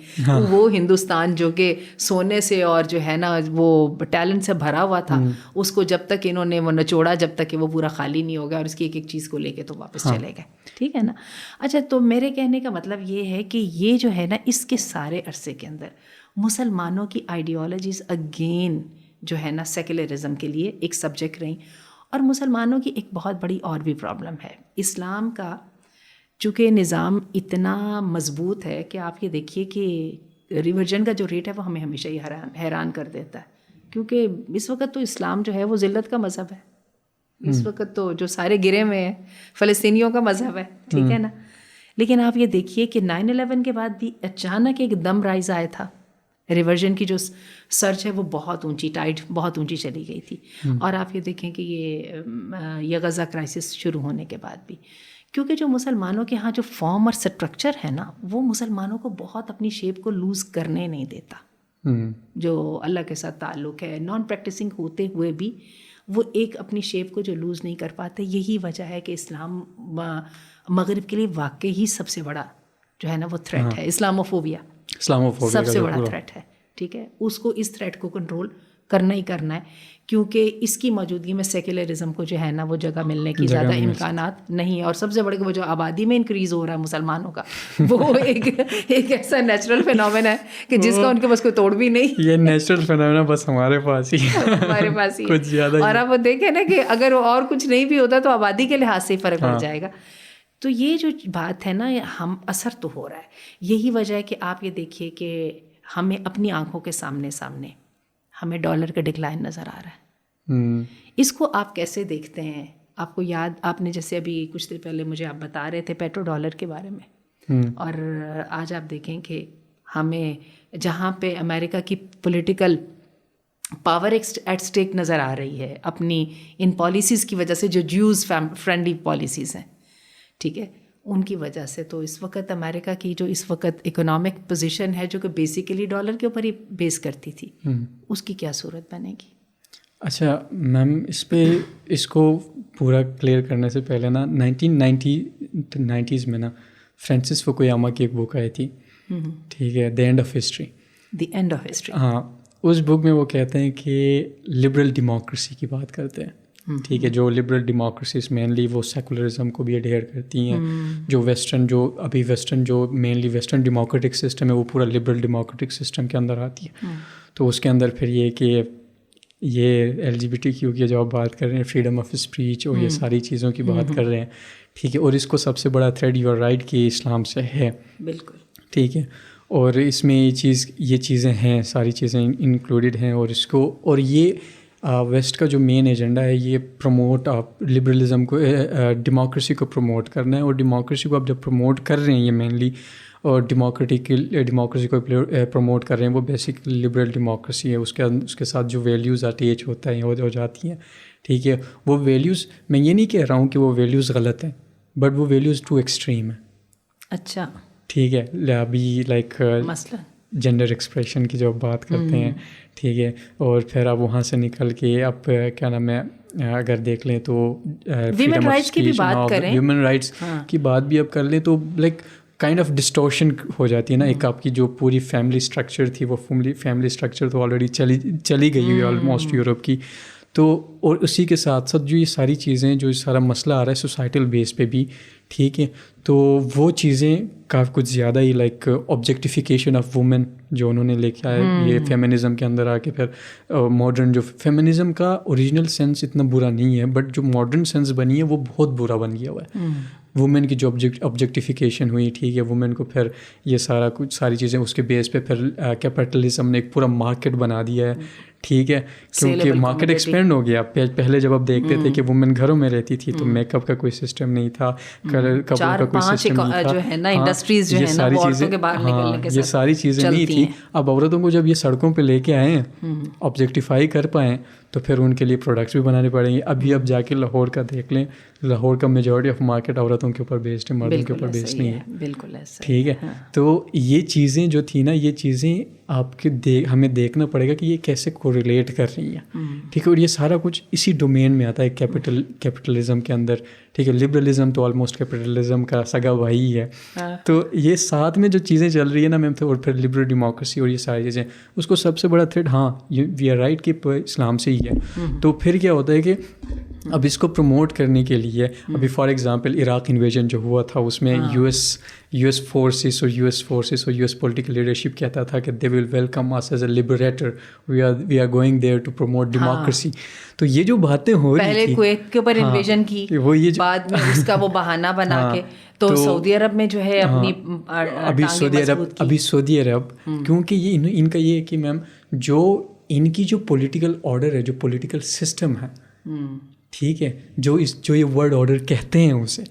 وہ ہندوستان جو کہ سونے سے اور جو ہے نا وہ ٹیلنٹ سے بھرا ہوا تھا, اس کو جب تک انہوں نے وہ نچوڑا, جب تک کہ وہ پورا خالی نہیں ہو گیا, اور اس کی ایک چیز کو لے کے تو واپس چلے گئے. ٹھیک ہے نا. اچھا, تو میرے کہنے کا مطلب یہ ہے کہ یہ جو ہے نا اس کے سارے عرصے کے اندر مسلمانوں کی آئیڈیالوجیز اگین جو ہے نا سیکولرزم کے لیے ایک سبجیکٹ رہیں. اور مسلمانوں کی ایک بہت بڑی اور بھی پرابلم ہے, اسلام کا چونکہ نظام اتنا مضبوط ہے کہ آپ یہ دیکھیے کہ ریورجن کا جو ریٹ ہے وہ ہمیں ہمیشہ ہی حیران کر دیتا ہے, کیونکہ اس وقت تو اسلام جو ہے وہ ذلت کا مذہب ہے. اس وقت تو جو سارے گرے ہوئے ہیں فلسطینیوں کا مذہب ہے, ٹھیک ہے نا. لیکن آپ یہ دیکھیے کہ 9/11 کے بعد بھی اچانک ایک دم رائز آیا تھا, ریورژن کی جو سرچ ہے وہ بہت اونچی, ٹائٹ بہت اونچی چلی گئی تھی. اور آپ یہ دیکھیں کہ یہ غزہ کرائسس شروع ہونے کے بعد بھی, کیونکہ جو مسلمانوں کے ہاں جو فارم اور سٹرکچر ہے نا وہ مسلمانوں کو بہت اپنی شیپ کو لوز کرنے نہیں دیتا. جو اللہ کے ساتھ تعلق ہے, نان پریکٹسنگ ہوتے ہوئے بھی وہ ایک اپنی شیپ کو جو لوز نہیں کر پاتے. یہی وجہ ہے کہ اسلام مغرب کے لیے واقعی ہی سب سے بڑا جو ہے نا وہ تھریٹ ہے. اسلاموفوبیا سب سے بڑا تھریٹ ہے, ٹھیک ہے. اس کو اس تھریٹ کو کنٹرول کرنا ہی کرنا ہے, کیونکہ اس کی موجودگی میں سیکولرزم کو جو ہے نا وہ جگہ ملنے کی زیادہ امکانات نہیں. اور سب سے بڑے وہ جو آبادی میں انکریز ہو رہا ہے مسلمانوں کا, وہ ایک ایسا نیچرل فینومین ہے کہ جس کا ان کے پاس کوئی توڑ بھی نہیں. یہ نیچرل فینومین بس ہمارے پاس ہی کچھ زیادہ. اور آپ وہ دیکھیں نا کہ اگر اور کچھ نہیں بھی ہوتا تو آبادی کے لحاظ سے فرق پڑ جائے گا. تو یہ جو بات ہے نا ہم اثر تو ہو رہا ہے. یہی وجہ ہے کہ آپ یہ دیکھیے کہ ہمیں اپنی آنکھوں کے سامنے ہمیں ڈالر کا ڈکلائن نظر آ رہا ہے. اس کو آپ کیسے دیکھتے ہیں؟ آپ کو یاد, آپ نے جیسے ابھی کچھ دیر پہلے مجھے آپ بتا رہے تھے پیٹرو ڈالر کے بارے میں, اور آج آپ دیکھیں کہ ہمیں جہاں پہ امریکہ کی پولیٹیکل پاور ایٹ اسٹیک نظر آ رہی ہے اپنی ان پالیسیز کی وجہ سے, جو جیوز فرینڈلی پالیسیز ہیں, ٹھیک ہے, ان کی وجہ سے تو اس وقت امریکہ کی جو اس وقت اکنامک پوزیشن ہے جو کہ بیسیکلی ڈالر کے اوپر ہی بیس کرتی تھی, اس کی کیا صورت بنے گی؟ اچھا میم, اس پہ اس کو پورا کلیئر کرنے سے پہلے نا 1990s میں نا فرانسس فوکویاما کی ایک بک آئی تھی, ٹھیک ہے, the end of history. The end of history. ہاں, اس بک میں وہ کہتے ہیں کہ لبرل ڈیموکریسی کی بات کرتے ہیں, ٹھیک ہے, جو لبرل ڈیموکریسیز مینلی وہ سیکولرزم کو بھی اڈیئر کرتی ہیں, جو ویسٹرن جو مینلی ویسٹرن ڈیموکریٹک سسٹم ہے وہ پورا لبرل ڈیموکریٹک سسٹم کے اندر آتی ہے. تو اس کے اندر پھر یہ کہ یہ LGBTQ کی جو آپ بات کر رہے ہیں, فریڈم آف اسپیچ اور یہ ساری چیزوں کی بات کر رہے ہیں, ٹھیک ہے, اور اس کو سب سے بڑا تھریڈ یو آر رائٹ کہ اسلام سے ہے. بالکل ٹھیک ہے, اور اس میں یہ چیزیں ہیں, ساری چیزیں انکلوڈیڈ ہیں, اور اس کو اور یہ ویسٹ کا جو مین ایجنڈا ہے یہ پروموٹ لبرلزم کو, ڈیموکریسی کو پروموٹ کرنا ہے. اور ڈیموکریسی کو آپ جب پروموٹ کر رہے ہیں یہ مینلی, اور ڈیموکریسی کو پروموٹ کر رہے ہیں وہ بیسکلی لبرل ڈیموکریسی ہے. اس کے ساتھ جو ویلیوز اٹیچ ہوتا ہے ہو جاتی ہیں, ٹھیک ہے. وہ ویلیوز, میں یہ نہیں کہہ رہا ہوں کہ وہ ویلیوز غلط ہیں, بٹ وہ ویلیوز ٹو ایکسٹریم ہیں. اچھا, ٹھیک ہے. ابھی لائک مثلا جینڈر ایکسپریشن کی جو آپ بات کرتے ہیں, ٹھیک ہے, اور پھر آپ وہاں سے نکل کے اب کیا نام ہے, اگر دیکھ لیں تو ویمن رائٹس کی بھی بات کریں, ہیومن رائٹس کی بات بھی اب کر لیں تو لائک کائنڈ آف ڈسٹورشن ہو جاتی ہے نا. ایک آپ کی جو پوری فیملی اسٹرکچر تھی وہ فیملی اسٹرکچر تو آلریڈی چلی گئی ہوئی ہے آلموسٹ یورپ کی. تو اور اسی کے ساتھ ساتھ جو یہ ساری چیزیں, جو سارا مسئلہ آ رہا ہے سوسائٹل بیس پہ بھی, ٹھیک ہے, تو وہ چیزیں کافی کچھ زیادہ ہی لائک آبجیکٹیفیکیشن آف وومن جو انہوں نے لے کے آئے یہ فیمنزم کے اندر آ کے. پھر ماڈرن جو فیمنزم کا اوریجنل سینس اتنا برا نہیں ہے, بٹ جو ماڈرن سینس بنی ہے وہ بہت برا بن گیا ہوا ہے. وومن کی جو آبجیکٹیفیکیشن ہوئی, ٹھیک ہے, وومن کو پھر یہ ساری چیزیں اس کے بیس پہ پھر کیپٹلزم نے ایک پورا مارکیٹ بنا دیا ہے, ٹھیک ہے, کیونکہ مارکیٹ ایکسپینڈ ہو گیا. پہلے جب آپ دیکھتے تھے کہ وومن گھروں میں رہتی تھی تو میک اپ کا کوئی سسٹم نہیں تھا, کپڑوں کا کوئی سسٹم نہیں تھا, یہ ساری چیزیں نہیں تھیں. اب عورتوں کو جب یہ سڑکوں پہ لے کے آئے ہیں, آبجیکٹیفائی کر پائیں, تو پھر ان کے لیے پروڈکٹس بھی بنانے پڑیں گے. ابھی اب جا کے لاہور کا دیکھ لیں, لاہور کا میجورٹی آف مارکیٹ عورتوں کے اوپر بیسڈ ہے, مردوں کے اوپر بیسڈ نہیں ہے. بالکل ایسا, ٹھیک ہے. تو یہ چیزیں جو تھی نا, یہ چیزیں آپ کے ہمیں دیکھنا پڑے گا کہ یہ کیسے کوریلیٹ کر رہی ہیں, ٹھیک ہے. اور یہ سارا کچھ اسی ڈومین میں آتا ہے کیپٹلزم کے اندر, ٹھیک ہے. لبرلزم تو آلموسٹ کیپٹلزم کا سگا بھائی ہے. تو یہ ساتھ میں جو چیزیں چل رہی ہے نا میم, اور پھر لبرل ڈیموکریسی اور یہ ساری چیزیں, اس کو سب سے بڑا تھریٹ ہاں وی آر رائٹ کہ اسلام سے ہی ہے. تو پھر کیا ہوتا ہے کہ اب اس کو پروموٹ کرنے کے لیے ابھی فار ایگزامپل عراق انویژن جو ہوا تھا اس میں یو ایس فورسز اور یو ایس پولیٹیکل لیڈرشپ کہتا تھا کہ they will welcome us as a liberator, we are going there to promote democracy. تو یہ جو باتیں ہو رہی پہلے کویت کے اوپر انویژن کی, بعد میں اس کا وہ بہانہ بنا کے تو سعودی عرب میں جو ہے اپنی ابھی سعودی عرب کیونکہ یہ ان کا یہ ہے کہ میم جو ان کی جو پولیٹیکل آرڈر ہے, جو پولیٹیکل سسٹم ہے, ٹھیک ہے, جو یہ ورڈ آرڈر کہتے ہیں اسے,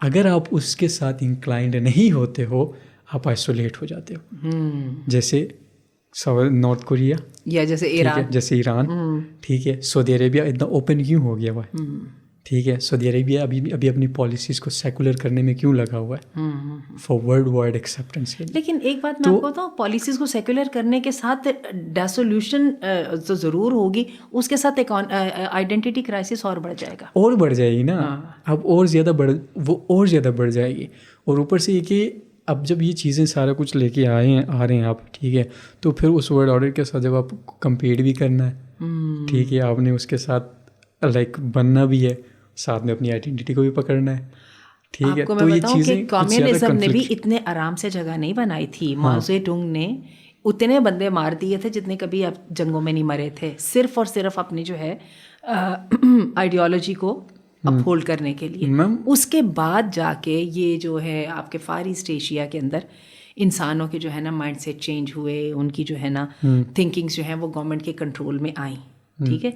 اگر آپ اس کے ساتھ انکلائنڈ نہیں ہوتے ہو آپ آئسولیٹ ہو جاتے ہو. جیسے نارتھ کوریا یا جیسے ایران, ٹھیک ہے. سعودی عربیہ اتنا اوپن کیوں ہو گیا ہوا ہے, ٹھیک ہے. سعودی عربیہ ابھی اپنی پالیسیز کو سیکولر کرنے میں کیوں لگا ہوا ہے, فار ورلڈ وائڈ ایکسیپٹنس. لیکن ایک بات میں آپ کو بتاؤں, پالیسیز کو سیکولر کرنے کے ساتھ ڈیسولوشن تو ضرور ہوگی, اس کے ساتھ ایک آئیڈینٹی کرائسس اور بڑھ جائے گا, اور بڑھ جائے گی نا. اب اور زیادہ بڑھ جائے گی. اور اوپر سے یہ کہ اب جب یہ چیزیں سارا کچھ لے کے آ رہے ہیں آپ, ٹھیک ہے, تو پھر اس ورڈ آرڈر کے ساتھ جب آپ کمپیٹ بھی کرنا ہے, ٹھیک ہے, آپ نے اس کے ساتھ لائک بننا بھی ہے, ساتھ میں اپنی آئیڈینٹی کو بھی پکڑنا ہے, ٹھیک ہے. تو یہ چیزیں کمیونزم نے بھی اتنے آرام سے جگہ نہیں بنائی تھی. ماؤ زے ٹونگ نے اتنے بندے مار دیے تھے جتنے کبھی آپ جنگوں میں نہیں مرے تھے, صرف اور صرف اپنی جو ہے آئیڈیالوجی کو اپہولڈ کرنے کے لیے. اس کے بعد جا کے یہ جو ہے آپ کے فار ایسٹ ایشیا کے اندر انسانوں کے جو ہے نا مائنڈ سیٹ چینج ہوئے, ان کی جو ہے نا تھنکنگس جو ہیں وہ گورنمنٹ کے کنٹرول میں آئیں, ٹھیک ہے.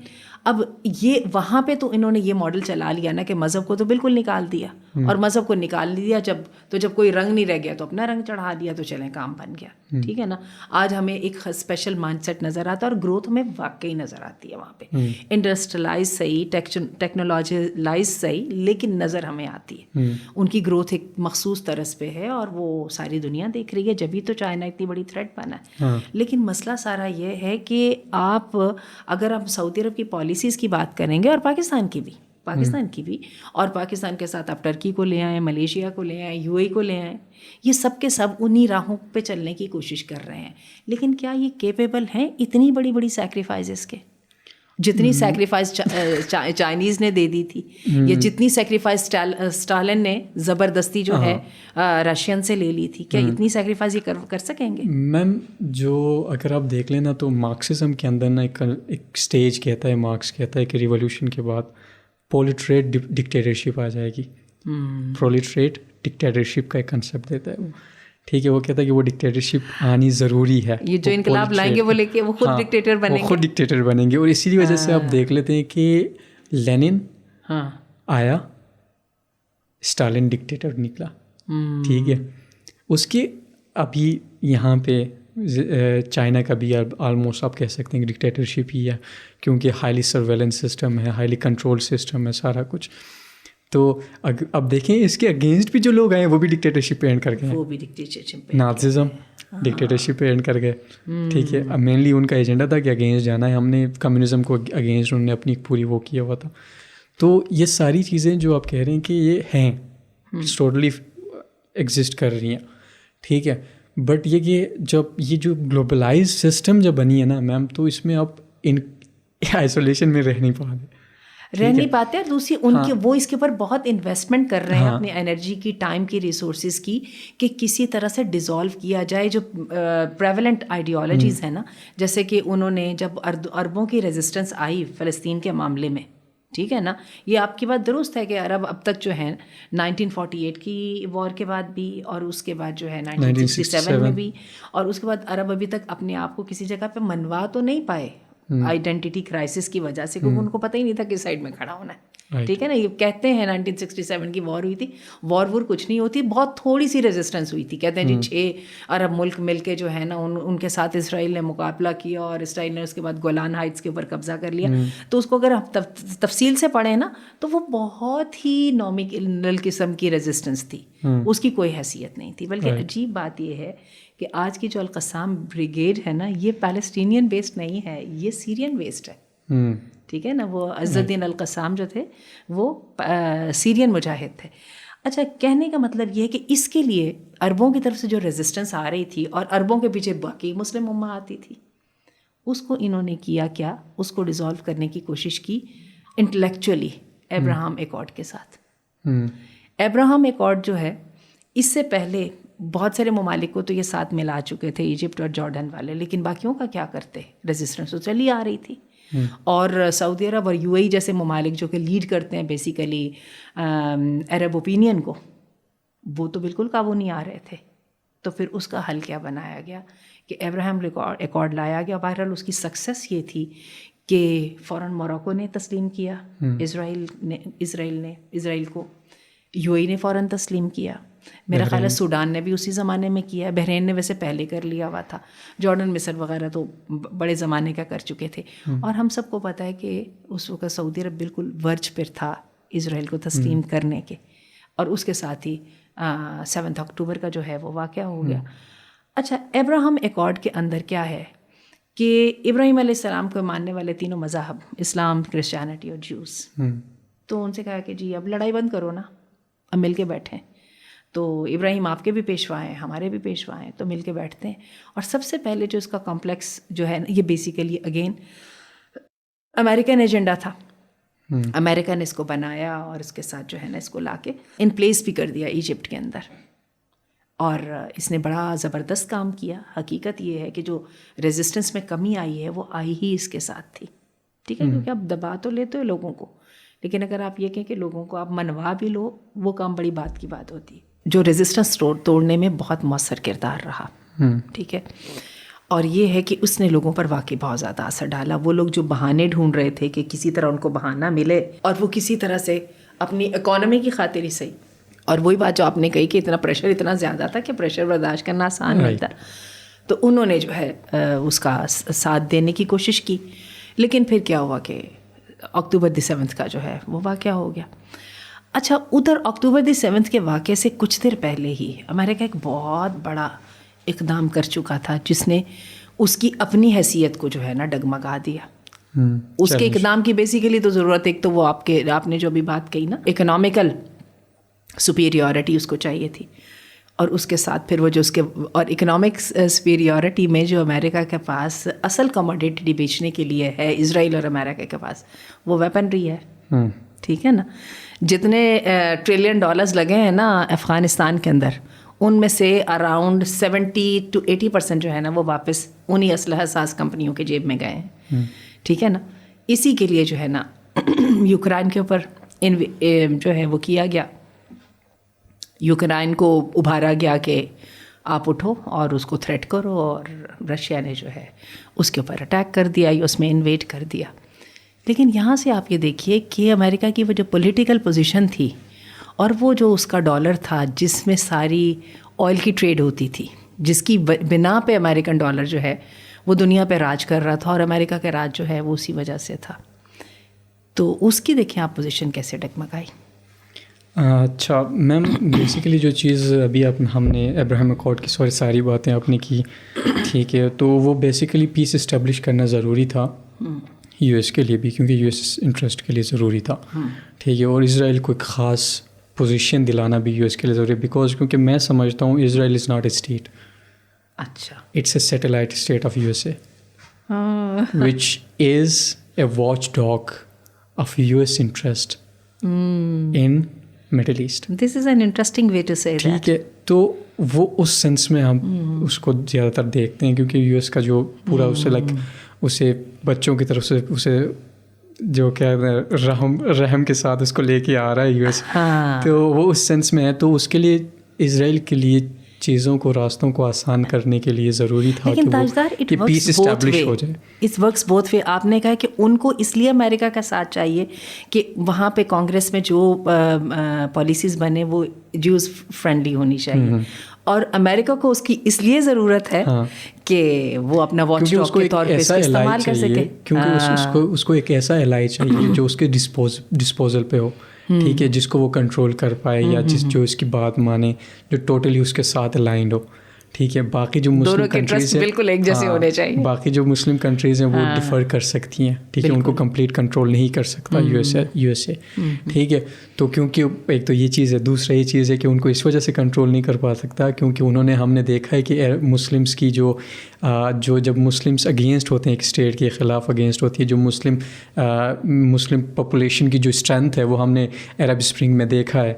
اب یہ وہاں پہ تو انہوں نے یہ ماڈل چلا لیا نا کہ مذہب کو تو بالکل نکال دیا, اور مذہب کو نکال دیا جب کوئی رنگ نہیں رہ گیا تو اپنا رنگ چڑھا دیا, تو چلیں کام بن گیا. ٹھیک ہے نا. آج ہمیں ایک اسپیشل مائنڈ سیٹ نظر آتا ہے, اور گروتھ ہمیں واقعی نظر آتی ہے وہاں پہ. انڈسٹریلائز صحیح, ٹیکنالوجیلائز صحیح, لیکن نظر ہمیں آتی ہے. ان کی گروتھ ایک مخصوص طرز پہ ہے, اور وہ ساری دنیا دیکھ رہی ہے, جبھی تو چائنا اتنی بڑی تھریٹ بنا ہے. لیکن مسئلہ سارا یہ ہے کہ اگر آپ سعودی عرب کی پالیسیز کی بات کریں گے, اور پاکستان کی بھی, اور پاکستان کے ساتھ آپ ٹرکی کو لے آئیں, ملیشیا کو لے آئیں, UAE کو لے آئیں, یہ سب کے سب انہی راہوں پہ چلنے کی کوشش کر رہے ہیں. لیکن کیا یہ کیپیبل ہیں اتنی بڑی بڑی سیکریفائزز کے؟ جتنی سیکریفائز چائنیز نے دے دی تھی, یا جتنی سیکریفائز اسٹالن نے زبردستی جو ہے رشین سے لے لی تھی, کیا اتنی سیکریفائز یہ کر سکیں گے؟ میم جو اگر آپ دیکھ لیں نا, تو مارکسزم کے اندر نا ایک اسٹیج کہتا ہے, مارکس کہتا ہے کہ ریولیوشن کے بعد پولیٹریٹ ڈکٹیٹرشپ آ جائے گی. پرولیٹریٹ ڈکٹیٹرشپ کا ایک کنسیپٹ دیتا ہے وہ. ٹھیک ہے, وہ کہتا ہے کہ وہ ڈکٹیٹرشپ آنی ضروری ہے. یہ جو انقلاب لائیں گے وہ لے کے وہ خود ڈکٹیٹر بنیں گے, خود ڈکٹیٹر بنیں گے. اور اسی وجہ سے آپ دیکھ لیتے ہیں کہ لینن آیا, اسٹالن ڈکٹیٹر نکلا. ٹھیک ہے, اس کے ابھی یہاں پہ چائنا کا بھی آلموسٹ آپ کہہ سکتے ہیں کہ ڈکٹیٹرشپ ہی ہے, کیونکہ ہائیلی سرویلنس سسٹم ہے, ہائیلی کنٹرول سسٹم ہے سارا کچھ. تو اب دیکھیں اس کے اگینسٹ بھی جو لوگ آئے وہ بھی ڈکٹیٹرشپ پہ اینڈ کر گئے, وہ بھی ڈکٹیٹرشپ, ناززم ڈکٹیٹرشپ پہ اینڈ کر گئے. ٹھیک ہے, اب مینلی ان کا ایجنڈا تھا کہ اگینسٹ جانا ہے, ہم نے کمیونزم کو اگینسٹ انہوں نے اپنی پوری وہ کیا ہوا تھا. تو یہ ساری چیزیں جو آپ کہہ رہے ہیں کہ یہ ہیں ٹوٹلی ایگزسٹ کر رہی ہیں. ٹھیک ہے, بٹ یہ کہ جب یہ جو گلوبلائز سسٹم جب بنی ہے نا میم, تو اس میں آپ ان آئسولیشن میں رہ نہیں پاتے. اور دوسری ان کے وہ اس کے اوپر بہت انویسٹمنٹ کر رہے ہیں اپنی انرجی کی, ٹائم کی, ریسورسز کی, کہ کسی طرح سے ڈیزالو کیا جائے جو پریولنٹ آئیڈیالوجیز ہیں نا. جیسے کہ انہوں نے جب عربوں کی ریزسٹنس آئی فلسطین کے معاملے میں, ٹھیک ہے نا, یہ آپ کی بات درست ہے کہ عرب اب تک جو ہے 1948 کی وار کے بعد بھی, اور اس کے بعد جو ہے 1967 میں بھی, اور اس کے بعد عرب ابھی تک اپنے آپ کو کسی جگہ پہ منوا تو نہیں پائے آئیڈینٹی کرائسس کی وجہ سے, کیونکہ ان کو پتہ ہی نہیں تھا کس سائڈ میں کھڑا ہونا ہے. ٹھیک ہے نا, یہ کہتے ہیں 1967 کی وار ہوئی تھی, وار کچھ نہیں ہوتی, بہت تھوڑی سی ریزسٹنس ہوئی تھی. کہتے ہیں جی 6 عرب ملک مل کے جو ہے نا ان کے ساتھ اسرائیل نے مقابلہ کیا, اور اسرائیل نے اس کے بعد گولان ہائٹس کے اوپر قبضہ کر لیا. تو اس کو اگر ہم تفصیل سے پڑھیں نا, تو وہ بہت ہی نامنل قسم کی ریزسٹنس تھی, اس کی کوئی حیثیت نہیں تھی. بلکہ عجیب بات یہ ہے کہ آج کی جو القسام بریگیڈ ہے نا, یہ پیلسٹینین بیسڈ نہیں ہے, یہ سیرین بیسڈ ہے. ٹھیک ہے نا, وہ عز الدین القسام جو تھے وہ سیرین مجاہد تھے. اچھا, کہنے کا مطلب یہ ہے کہ اس کے لیے عربوں کی طرف سے جو ریزسٹنس آ رہی تھی, اور عربوں کے پیچھے باقی مسلم امہ آتی تھی, اس کو انہوں نے کیا, اس کو ڈیزالو کرنے کی کوشش کی انٹلیکچولی ابراہم ایکارڈ کے ساتھ. ابراہم ایکارڈ جو ہے, اس سے پہلے بہت سارے ممالک کو تو یہ ساتھ ملا چکے تھے, ایجپٹ اور جارڈن والے, لیکن باقیوں کا کیا کرتے, ریزسٹنس تو چلی آ رہی تھی. اور سعودی عرب اور UAE جیسے ممالک جو کہ لیڈ کرتے ہیں بیسیکلی عرب اوپینین کو, وہ تو بالکل قابو نہیں آ رہے تھے. تو پھر اس کا حل کیا بنایا گیا کہ ابراہم ایکارڈ لایا گیا. بہرحال اس کی سکسیس یہ تھی کہ فوراً موروکو نے تسلیم کیا اسرائیل کو, UAE نے فوراً تسلیم کیا. میرا خیال ہے سوڈان نے بھی اسی زمانے میں کیا, بحرین نے ویسے پہلے کر لیا ہوا تھا, جارڈن مصر وغیرہ تو بڑے زمانے کا کر چکے تھے. اور ہم سب کو پتہ ہے کہ اس وقت سعودی عرب بالکل ورج پر تھا اسرائیل کو تسلیم کرنے کے, اور اس کے ساتھ ہی 7 اکتوبر کا جو ہے وہ واقعہ ہو گیا. اچھا, ابراہم ایکارڈ کے اندر کیا ہے کہ ابراہیم علیہ السلام کو ماننے والے تینوں مذاہب, اسلام, کرسچینٹی اور جیوز, تو ان سے کہا کہ جی اب لڑائی بند کرو نا, اب مل کے بیٹھیں. تو ابراہیم آپ کے بھی پیشوا ہیں, ہمارے بھی پیشوا ہیں, تو مل کے بیٹھتے ہیں. اور سب سے پہلے جو اس کا کمپلیکس جو ہے نا, یہ بیسیکلی اگین امریکن ایجنڈا تھا. امریکہ نے اس کو بنایا, اور اس کے ساتھ جو ہے نا اس کو لا کے ان پلیس بھی کر دیا ایجپٹ کے اندر, اور اس نے بڑا زبردست کام کیا. حقیقت یہ ہے کہ جو ریزسٹنس میں کمی آئی ہے وہ آئی ہی اس کے ساتھ تھی. ٹھیک ہے, کیونکہ آپ دبا تو لیتے ہو لوگوں کو, لیکن اگر آپ یہ کہیں کہ لوگوں کو آپ منوا بھی لو, وہ کام بڑی بات کی بات ہوتی ہے. جو ریزسٹنس توڑنے میں بہت مؤثر کردار رہا. ٹھیک ہے, اور یہ ہے کہ اس نے لوگوں پر واقعی بہت زیادہ اثر ڈالا. وہ لوگ جو بہانے ڈھونڈ رہے تھے کہ کسی طرح ان کو بہانہ ملے اور وہ کسی طرح سے اپنی اکانومی کی خاطر ہی صحیح, اور وہی بات جو آپ نے کہی کہ اتنا پریشر اتنا زیادہ تھا کہ پریشر برداشت کرنا آسان نہیں تھا, تو انہوں نے جو ہے اس کا ساتھ دینے کی کوشش کی. لیکن پھر کیا ہوا کہ اکتوبر دی 7 کا جو ہے وہ واقعہ ہو گیا. اچھا, ادھر اکتوبر دی 7 کے واقعے سے کچھ دیر پہلے ہی امریکہ ایک بہت بڑا اقدام کر چکا تھا جس نے اس کی اپنی حیثیت کو جو ہے نا ڈگمگا دیا. اس کے اقدام کی بیسیکلی تو ضرورت, ایک تو وہ آپ نے جو بھی بات کہی نا, اکنامیکل سپیریورٹی اس کو چاہیے تھی, اور اس کے ساتھ پھر وہ جو اس کے اور اکنامک سپیریورٹی میں جو امریکہ کے پاس اصل کموڈیٹی بیچنے کے لیے ہے اسرائیل اور امریکہ کے پاس, وہ ویپنری ہے. ٹھیک ہے نا, جتنے $1 ٹریلین لگے ہیں نا افغانستان کے اندر, ان میں سے اراؤنڈ 70 to 80% جو ہے نا وہ واپس انہی اسلحہ ساز کمپنیوں کے جیب میں گئے ہیں. ٹھیک ہے نا, اسی کے لیے جو ہے نا یوکرائن کے اوپر جو ہے وہ کیا گیا, یوکرائن کو ابھارا گیا کہ آپ اٹھو اور اس کو تھریٹ کرو, اور رشیا نے جو ہے اس کے اوپر اٹیک کر دیا یا اس میں انویٹ کر دیا. لیکن یہاں سے آپ یہ دیکھیے کہ امریکہ کی وہ جو پولیٹیکل پوزیشن تھی اور وہ جو اس کا ڈالر تھا جس میں ساری آئل کی ٹریڈ ہوتی تھی, جس کی بنا پہ امریکن ڈالر جو ہے وہ دنیا پہ راج کر رہا تھا, اور امریکہ کا راج جو ہے وہ اسی وجہ سے تھا. تو اس کی دیکھیں آپ پوزیشن کیسے ڈگمگائی. اچھا میم, بیسیکلی جو چیز ابھی ہم نے ابراہیم اکارڈ کی ساری باتیں آپ نے کی, ٹھیک ہے, تو وہ بیسیکلی پیس اسٹیبلش کرنا ضروری تھا یو ایس کے لیے بھی, کیونکہ یو ایس انٹرسٹ کے لیے ضروری تھا. ٹھیک ہے, اور اسرائیل کو ایک خاص پوزیشن دلانا بھی یو ایس کے لیے ضروری ہے, بیکاز کیونکہ میں سمجھتا ہوں Israel is not a state. اچھا, it's a satellite state of U S A which is a watch dog of U S interest in Middle East. This is an interesting way to say. ٹھیک ہے, تو وہ اس sense میں ہم اس کو زیادہ تر دیکھتے ہیں, کیونکہ یو ایس کا جو پورا اسے لائک اسے بچوں کی طرف سے اسے جو کیا رحم کے ساتھ اس کو لے کے آ رہا ہے یو ایس, تو وہ اس سینس میں ہے. تو اس کے لیے اسرائیل کے لیے چیزوں کو, راستوں کو آسان کرنے کے لیے ضروری تھا کہ پیس اسٹیبلش ہو جائے. It works both way. آپ نے کہا کہ ان کو اس لیے امریکہ کا ساتھ چاہیے کہ وہاں پہ کانگریس میں جو پالیسیز بنے وہ جوز فرینڈلی ہونی چاہیے, اور امریکہ کو اس کی اس لیے ضرورت ہے کہ وہ اپنا واچ ڈاگ کے طور پہ اس کو استعمال کر سکے, کیونکہ اس کو ایک ایسا الائی چاہیے جو اس کے ڈسپوزل پہ ہو. ٹھیک ہے, جس کو وہ کنٹرول کر پائے یا جو اس کی بات مانے, جو ٹوٹلی اس کے ساتھ الائنڈ ہو. ٹھیک ہے, باقی جو مسلم کنٹریز ہیں بالکل ایک جیسے ہونے چاہیے, باقی جو مسلم کنٹریز ہیں وہ ڈیفر کر سکتی ہیں. ٹھیک ہے, ان کو کمپلیٹ کنٹرول نہیں کر سکتا یو ایس اے. ٹھیک ہے, تو کیونکہ ایک تو یہ چیز ہے, دوسرا یہ چیز ہے کہ ان کو اس وجہ سے کنٹرول نہیں کر پا سکتا کیونکہ ہم نے دیکھا ہے کہ مسلمس کی جو جب مسلمس اگینسٹ ہوتے ہیں, ایک اسٹیٹ کے خلاف اگینسٹ ہوتی ہے, جو مسلم پاپولیشن کی جو اسٹرینتھ ہے وہ ہم نے عرب اسپرنگ میں دیکھا ہے.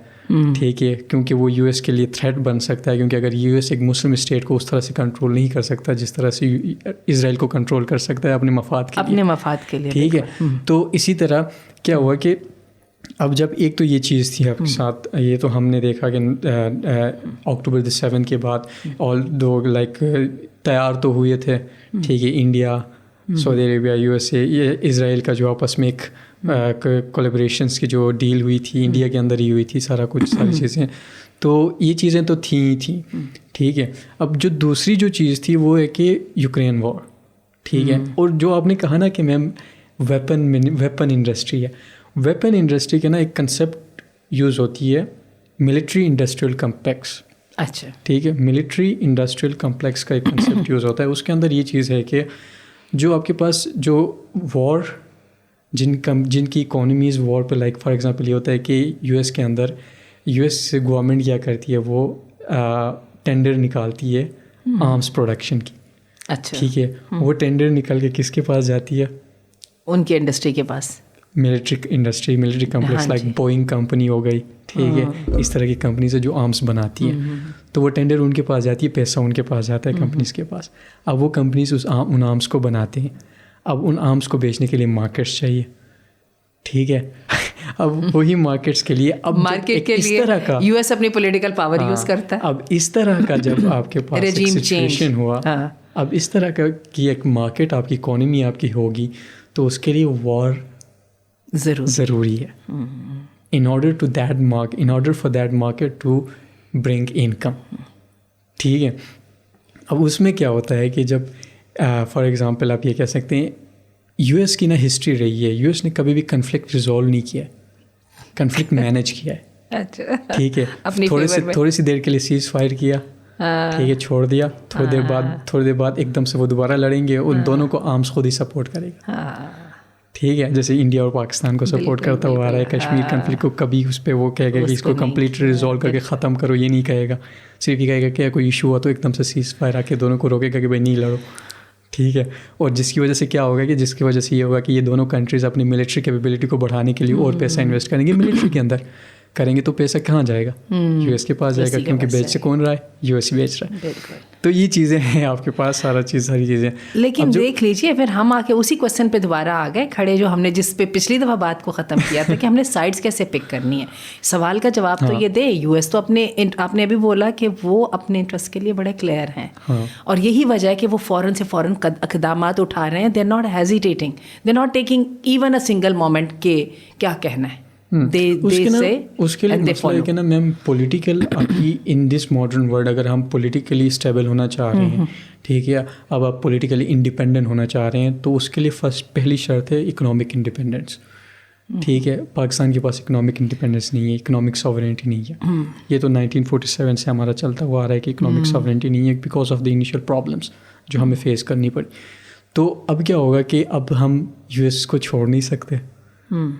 ٹھیک ہے, کیونکہ وہ یو ایس کے لیے تھریٹ بن سکتا ہے, کیونکہ اگر یو ایس ایک مسلم اسٹیٹ کو اس طرح سے کنٹرول نہیں کر سکتا جس طرح سے اسرائیل کو کنٹرول کر سکتا ہے اپنے مفاد کے لیے. ٹھیک ہے, تو اسی طرح کیا ہوا کہ اب جب ایک تو یہ چیز تھی آپ کے ساتھ, یہ تو ہم نے دیکھا کہ اکتوبر دی 7 کے بعد آل دو لائک تیار تو ہوئے تھے. ٹھیک ہے, India, Saudi Arabia, you S اے, یہ اسرائیل کا جو آپس میں ایک کولیبریشنس کی جو ڈیل ہوئی تھی انڈیا کے اندر ہی ہوئی تھی, ساری چیزیں, تو یہ چیزیں تو تھیں ہی تھیں. ٹھیک ہے, اب جو دوسری جو چیز تھی وہ ہے کہ یوکرین وار. ٹھیک ہے, اور جو آپ نے کہا نا کہ میم ویپن انڈسٹری ہے, ویپن انڈسٹری کے نا ایک کنسیپٹ یوز ہوتی ہے ملٹری انڈسٹریل کمپلیکس. اچھا, ٹھیک ہے, ملٹری انڈسٹریل کمپلیکس کا ایک کنسیپٹ یوز ہوتا ہے. اس کے اندر یہ چیز ہے کہ جو آپ کے پاس جو وار جن کی اکانومیز وار پہ لائک فار ایگزامپل یہ ہوتا ہے کہ یو ایس کے اندر یو ایس گورنمنٹ کیا کرتی ہے, وہ ٹینڈر نکالتی ہے آرمس پروڈکشن کی. اچھا, ٹھیک ہے, وہ ٹینڈر نکال کے کس کے پاس جاتی ہے؟ ان کی انڈسٹری کے پاس, military complex like Boeing company ہو گئی. ٹھیک ہے, اس طرح کی کمپنیز ہے جو آرمس بناتی ہیں, تو وہ ٹینڈر ان کے پاس جاتی ہے, پیسہ ان کے پاس جاتا ہے کمپنیز کے پاس. اب وہ کمپنیز ان آرمس کو بناتے ہیں, اب ان آرمس کو بیچنے کے لیے مارکیٹس چاہیے. ٹھیک ہے, اب وہی مارکیٹس کے لیے اب مارکیٹ کے لیے یو ایس اپنی پولیٹیکل پاور یوز کرتا ہے. اب اس طرح کا جب آپ کے پاس سچویشن ہوا, اب اس طرح کی ایک مارکیٹ آپ کی اکانومی آپ کی ہوگی تو اس کے لیے وار ضروری ہے. In order for that market to bring income. ٹھیک ہے. اب اس میں کیا ہوتا ہے کہ جب فار ایگزامپل آپ یہ کہہ سکتے ہیں یو ایس کی نا ہسٹری رہی ہے, یو ایس نے کبھی بھی کنفلکٹ ریزالو نہیں کیا ہے, کنفلکٹ مینیج کیا ہے. ٹھیک ہے, تھوڑی سی دیر کے لیے سیز فائر کیا, ٹھیک ہے, چھوڑ دیا, تھوڑی دیر بعد ایک دم سے وہ دوبارہ لڑیں گے, ان دونوں کو آرمس خود ہی سپورٹ کرے گا. ٹھیک ہے, جیسے انڈیا اور پاکستان کو سپورٹ کرتا ہوا آ رہا ہے. کشمیر کنفلکٹ کو کبھی اس پہ وہ کہے گا کہ اس کو کمپلیٹ ریزالو کر کے ختم کرو, یہ نہیں کہے گا. صرف یہ کہے گا کہ کوئی ایشو ہوا تو ایک دم سے سیز فائر آ کے دونوں کو روکے گا کہ بھائی نہیں لڑو. ٹھیک ہے, اور جس کی وجہ سے کیا ہوگا کہ جس کی وجہ سے یہ ہوگا کہ یہ دونوں کنٹریز اپنی ملٹری کیپیبلٹی کو بڑھانے کے لیے اور پیسہ انویسٹ کریں گے ملٹری کے اندر. کریں گے تو پیسہ کہاں جائے گا؟ یو ایس کے پاس جائے گا, کیونکہ بیچ سے کون رہا ہے؟ یو ایس بیچ رہا ہے. تو یہ چیزیں ہیں آپ کے پاس, ساری چیزیں. لیکن دیکھ لیجیے پھر ہم آ کے اسی کوشچن پہ دوبارہ آ گئے کھڑے جو ہم نے جس پہ پچھلی دفعہ بات کو ختم کیا تھا کہ ہم نے سائڈس کیسے پک کرنی ہے. سوال کا جواب تو یہ دے, یو ایس تو اپنے, آپ نے ابھی بولا کہ وہ اپنے انٹرسٹ کے لیے بڑے کلیئر ہیں, اور یہی وجہ ہے کہ وہ فوراً سے فوراً اقدامات اٹھا رہے ہیں. They are not hesitating, they are not taking even a single moment کہ کیا کہنا ہے. اس کے لیے مسئلہ ہے کہ نا میم پولیٹیکل ابھی ان دس ماڈرن ورلڈ اگر ہم پولیٹیکلی اسٹیبل ہونا چاہ رہے ہیں, ٹھیک ہے, اب آپ پولیٹیکلی انڈیپینڈنٹ ہونا چاہ رہے ہیں, تو اس کے لیے پہلی شرط ہے اکنامک انڈیپینڈنس. ٹھیک ہے, پاکستان کے پاس اکنامک انڈیپینڈنس نہیں ہے, اکنامک ساورینٹی نہیں ہے. یہ تو 1947 سے ہمارا چلتا ہوا آ رہا ہے کہ اکنامک ساورینٹی نہیں ہے because of the initial problems جو ہمیں فیس کرنی پڑی. تو اب کیا ہوگا کہ اب ہم یو ایس کو چھوڑ نہیں سکتے,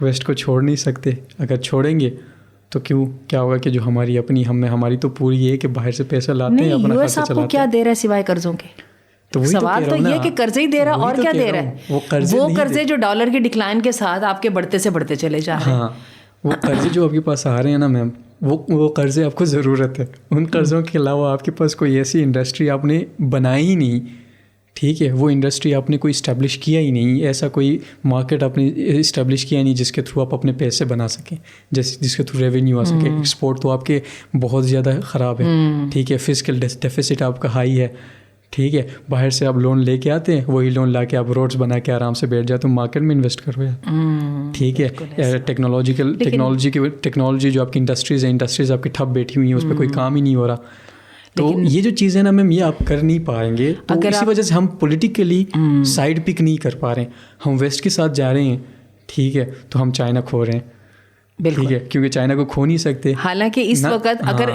ویسٹ کو چھوڑ نہیں سکتے. اگر چھوڑیں گے تو کیا ہوگا کہ جو ہماری اپنی ہماری تو پوری ہے کہ باہر سے پیسہ لاتے ہیں, اپنا خرچہ چلاتے ہیں. کیا دے رہا ہے سوائے قرضوں کے؟ تو سوال تو یہ کہ قرضے ہی دے رہا, اور کیا دے رہا ہے؟ وہ قرضے جو ڈالر کے ڈکلائن کے ساتھ آپ کے بڑھتے سے بڑھتے چلے جا رہے ہیں. ہاں, وہ قرضے جو آپ کے پاس آ رہے ہیں نا میم, وہ قرضے آپ کو ضرورت ہے. ان قرضوں کے علاوہ آپ کے پاس کوئی ایسی انڈسٹری آپ نے بنائی ہی نہیں. ٹھیک ہے, وہ انڈسٹری آپ نے کوئی اسٹیبلش کیا ہی نہیں, ایسا کوئی مارکیٹ آپ نے اسٹیبلش کیا ہی نہیں جس کے تھرو آپ اپنے پیسے بنا سکیں, جس کے تھرو ریونیو آ سکے. ایکسپورٹ تو آپ کے بہت زیادہ خراب ہے. ٹھیک ہے, فزیکل ڈیفیسٹ آپ کا ہائی ہے. ٹھیک ہے, باہر سے آپ لون لے کے آتے ہیں, وہی لون لا کے آپ روڈس بنا کے آرام سے بیٹھ جاتے ہو, مارکیٹ میں انویسٹ کرو یار. ٹھیک ہے, ٹیکنالوجی جو آپ کی انڈسٹریز آپ کی ٹھپ بیٹھی ہوئی ہیں, اس پہ کوئی کام ہی نہیں ہو رہا. تو یہ جو چیزیں نا میم یہ آپ کر نہیں پائیں گے, تو اسی وجہ سے ہم پولیٹیکلی سائڈ پک نہیں کر پا رہے ہیں. ہم ویسٹ کے ساتھ جا رہے ہیں, ٹھیک ہے, تو ہم چائنا کھو رہے ہیں. ٹھیک ہے, کیونکہ چائنا کو کھو نہیں سکتے. حالانکہ اس وقت اگر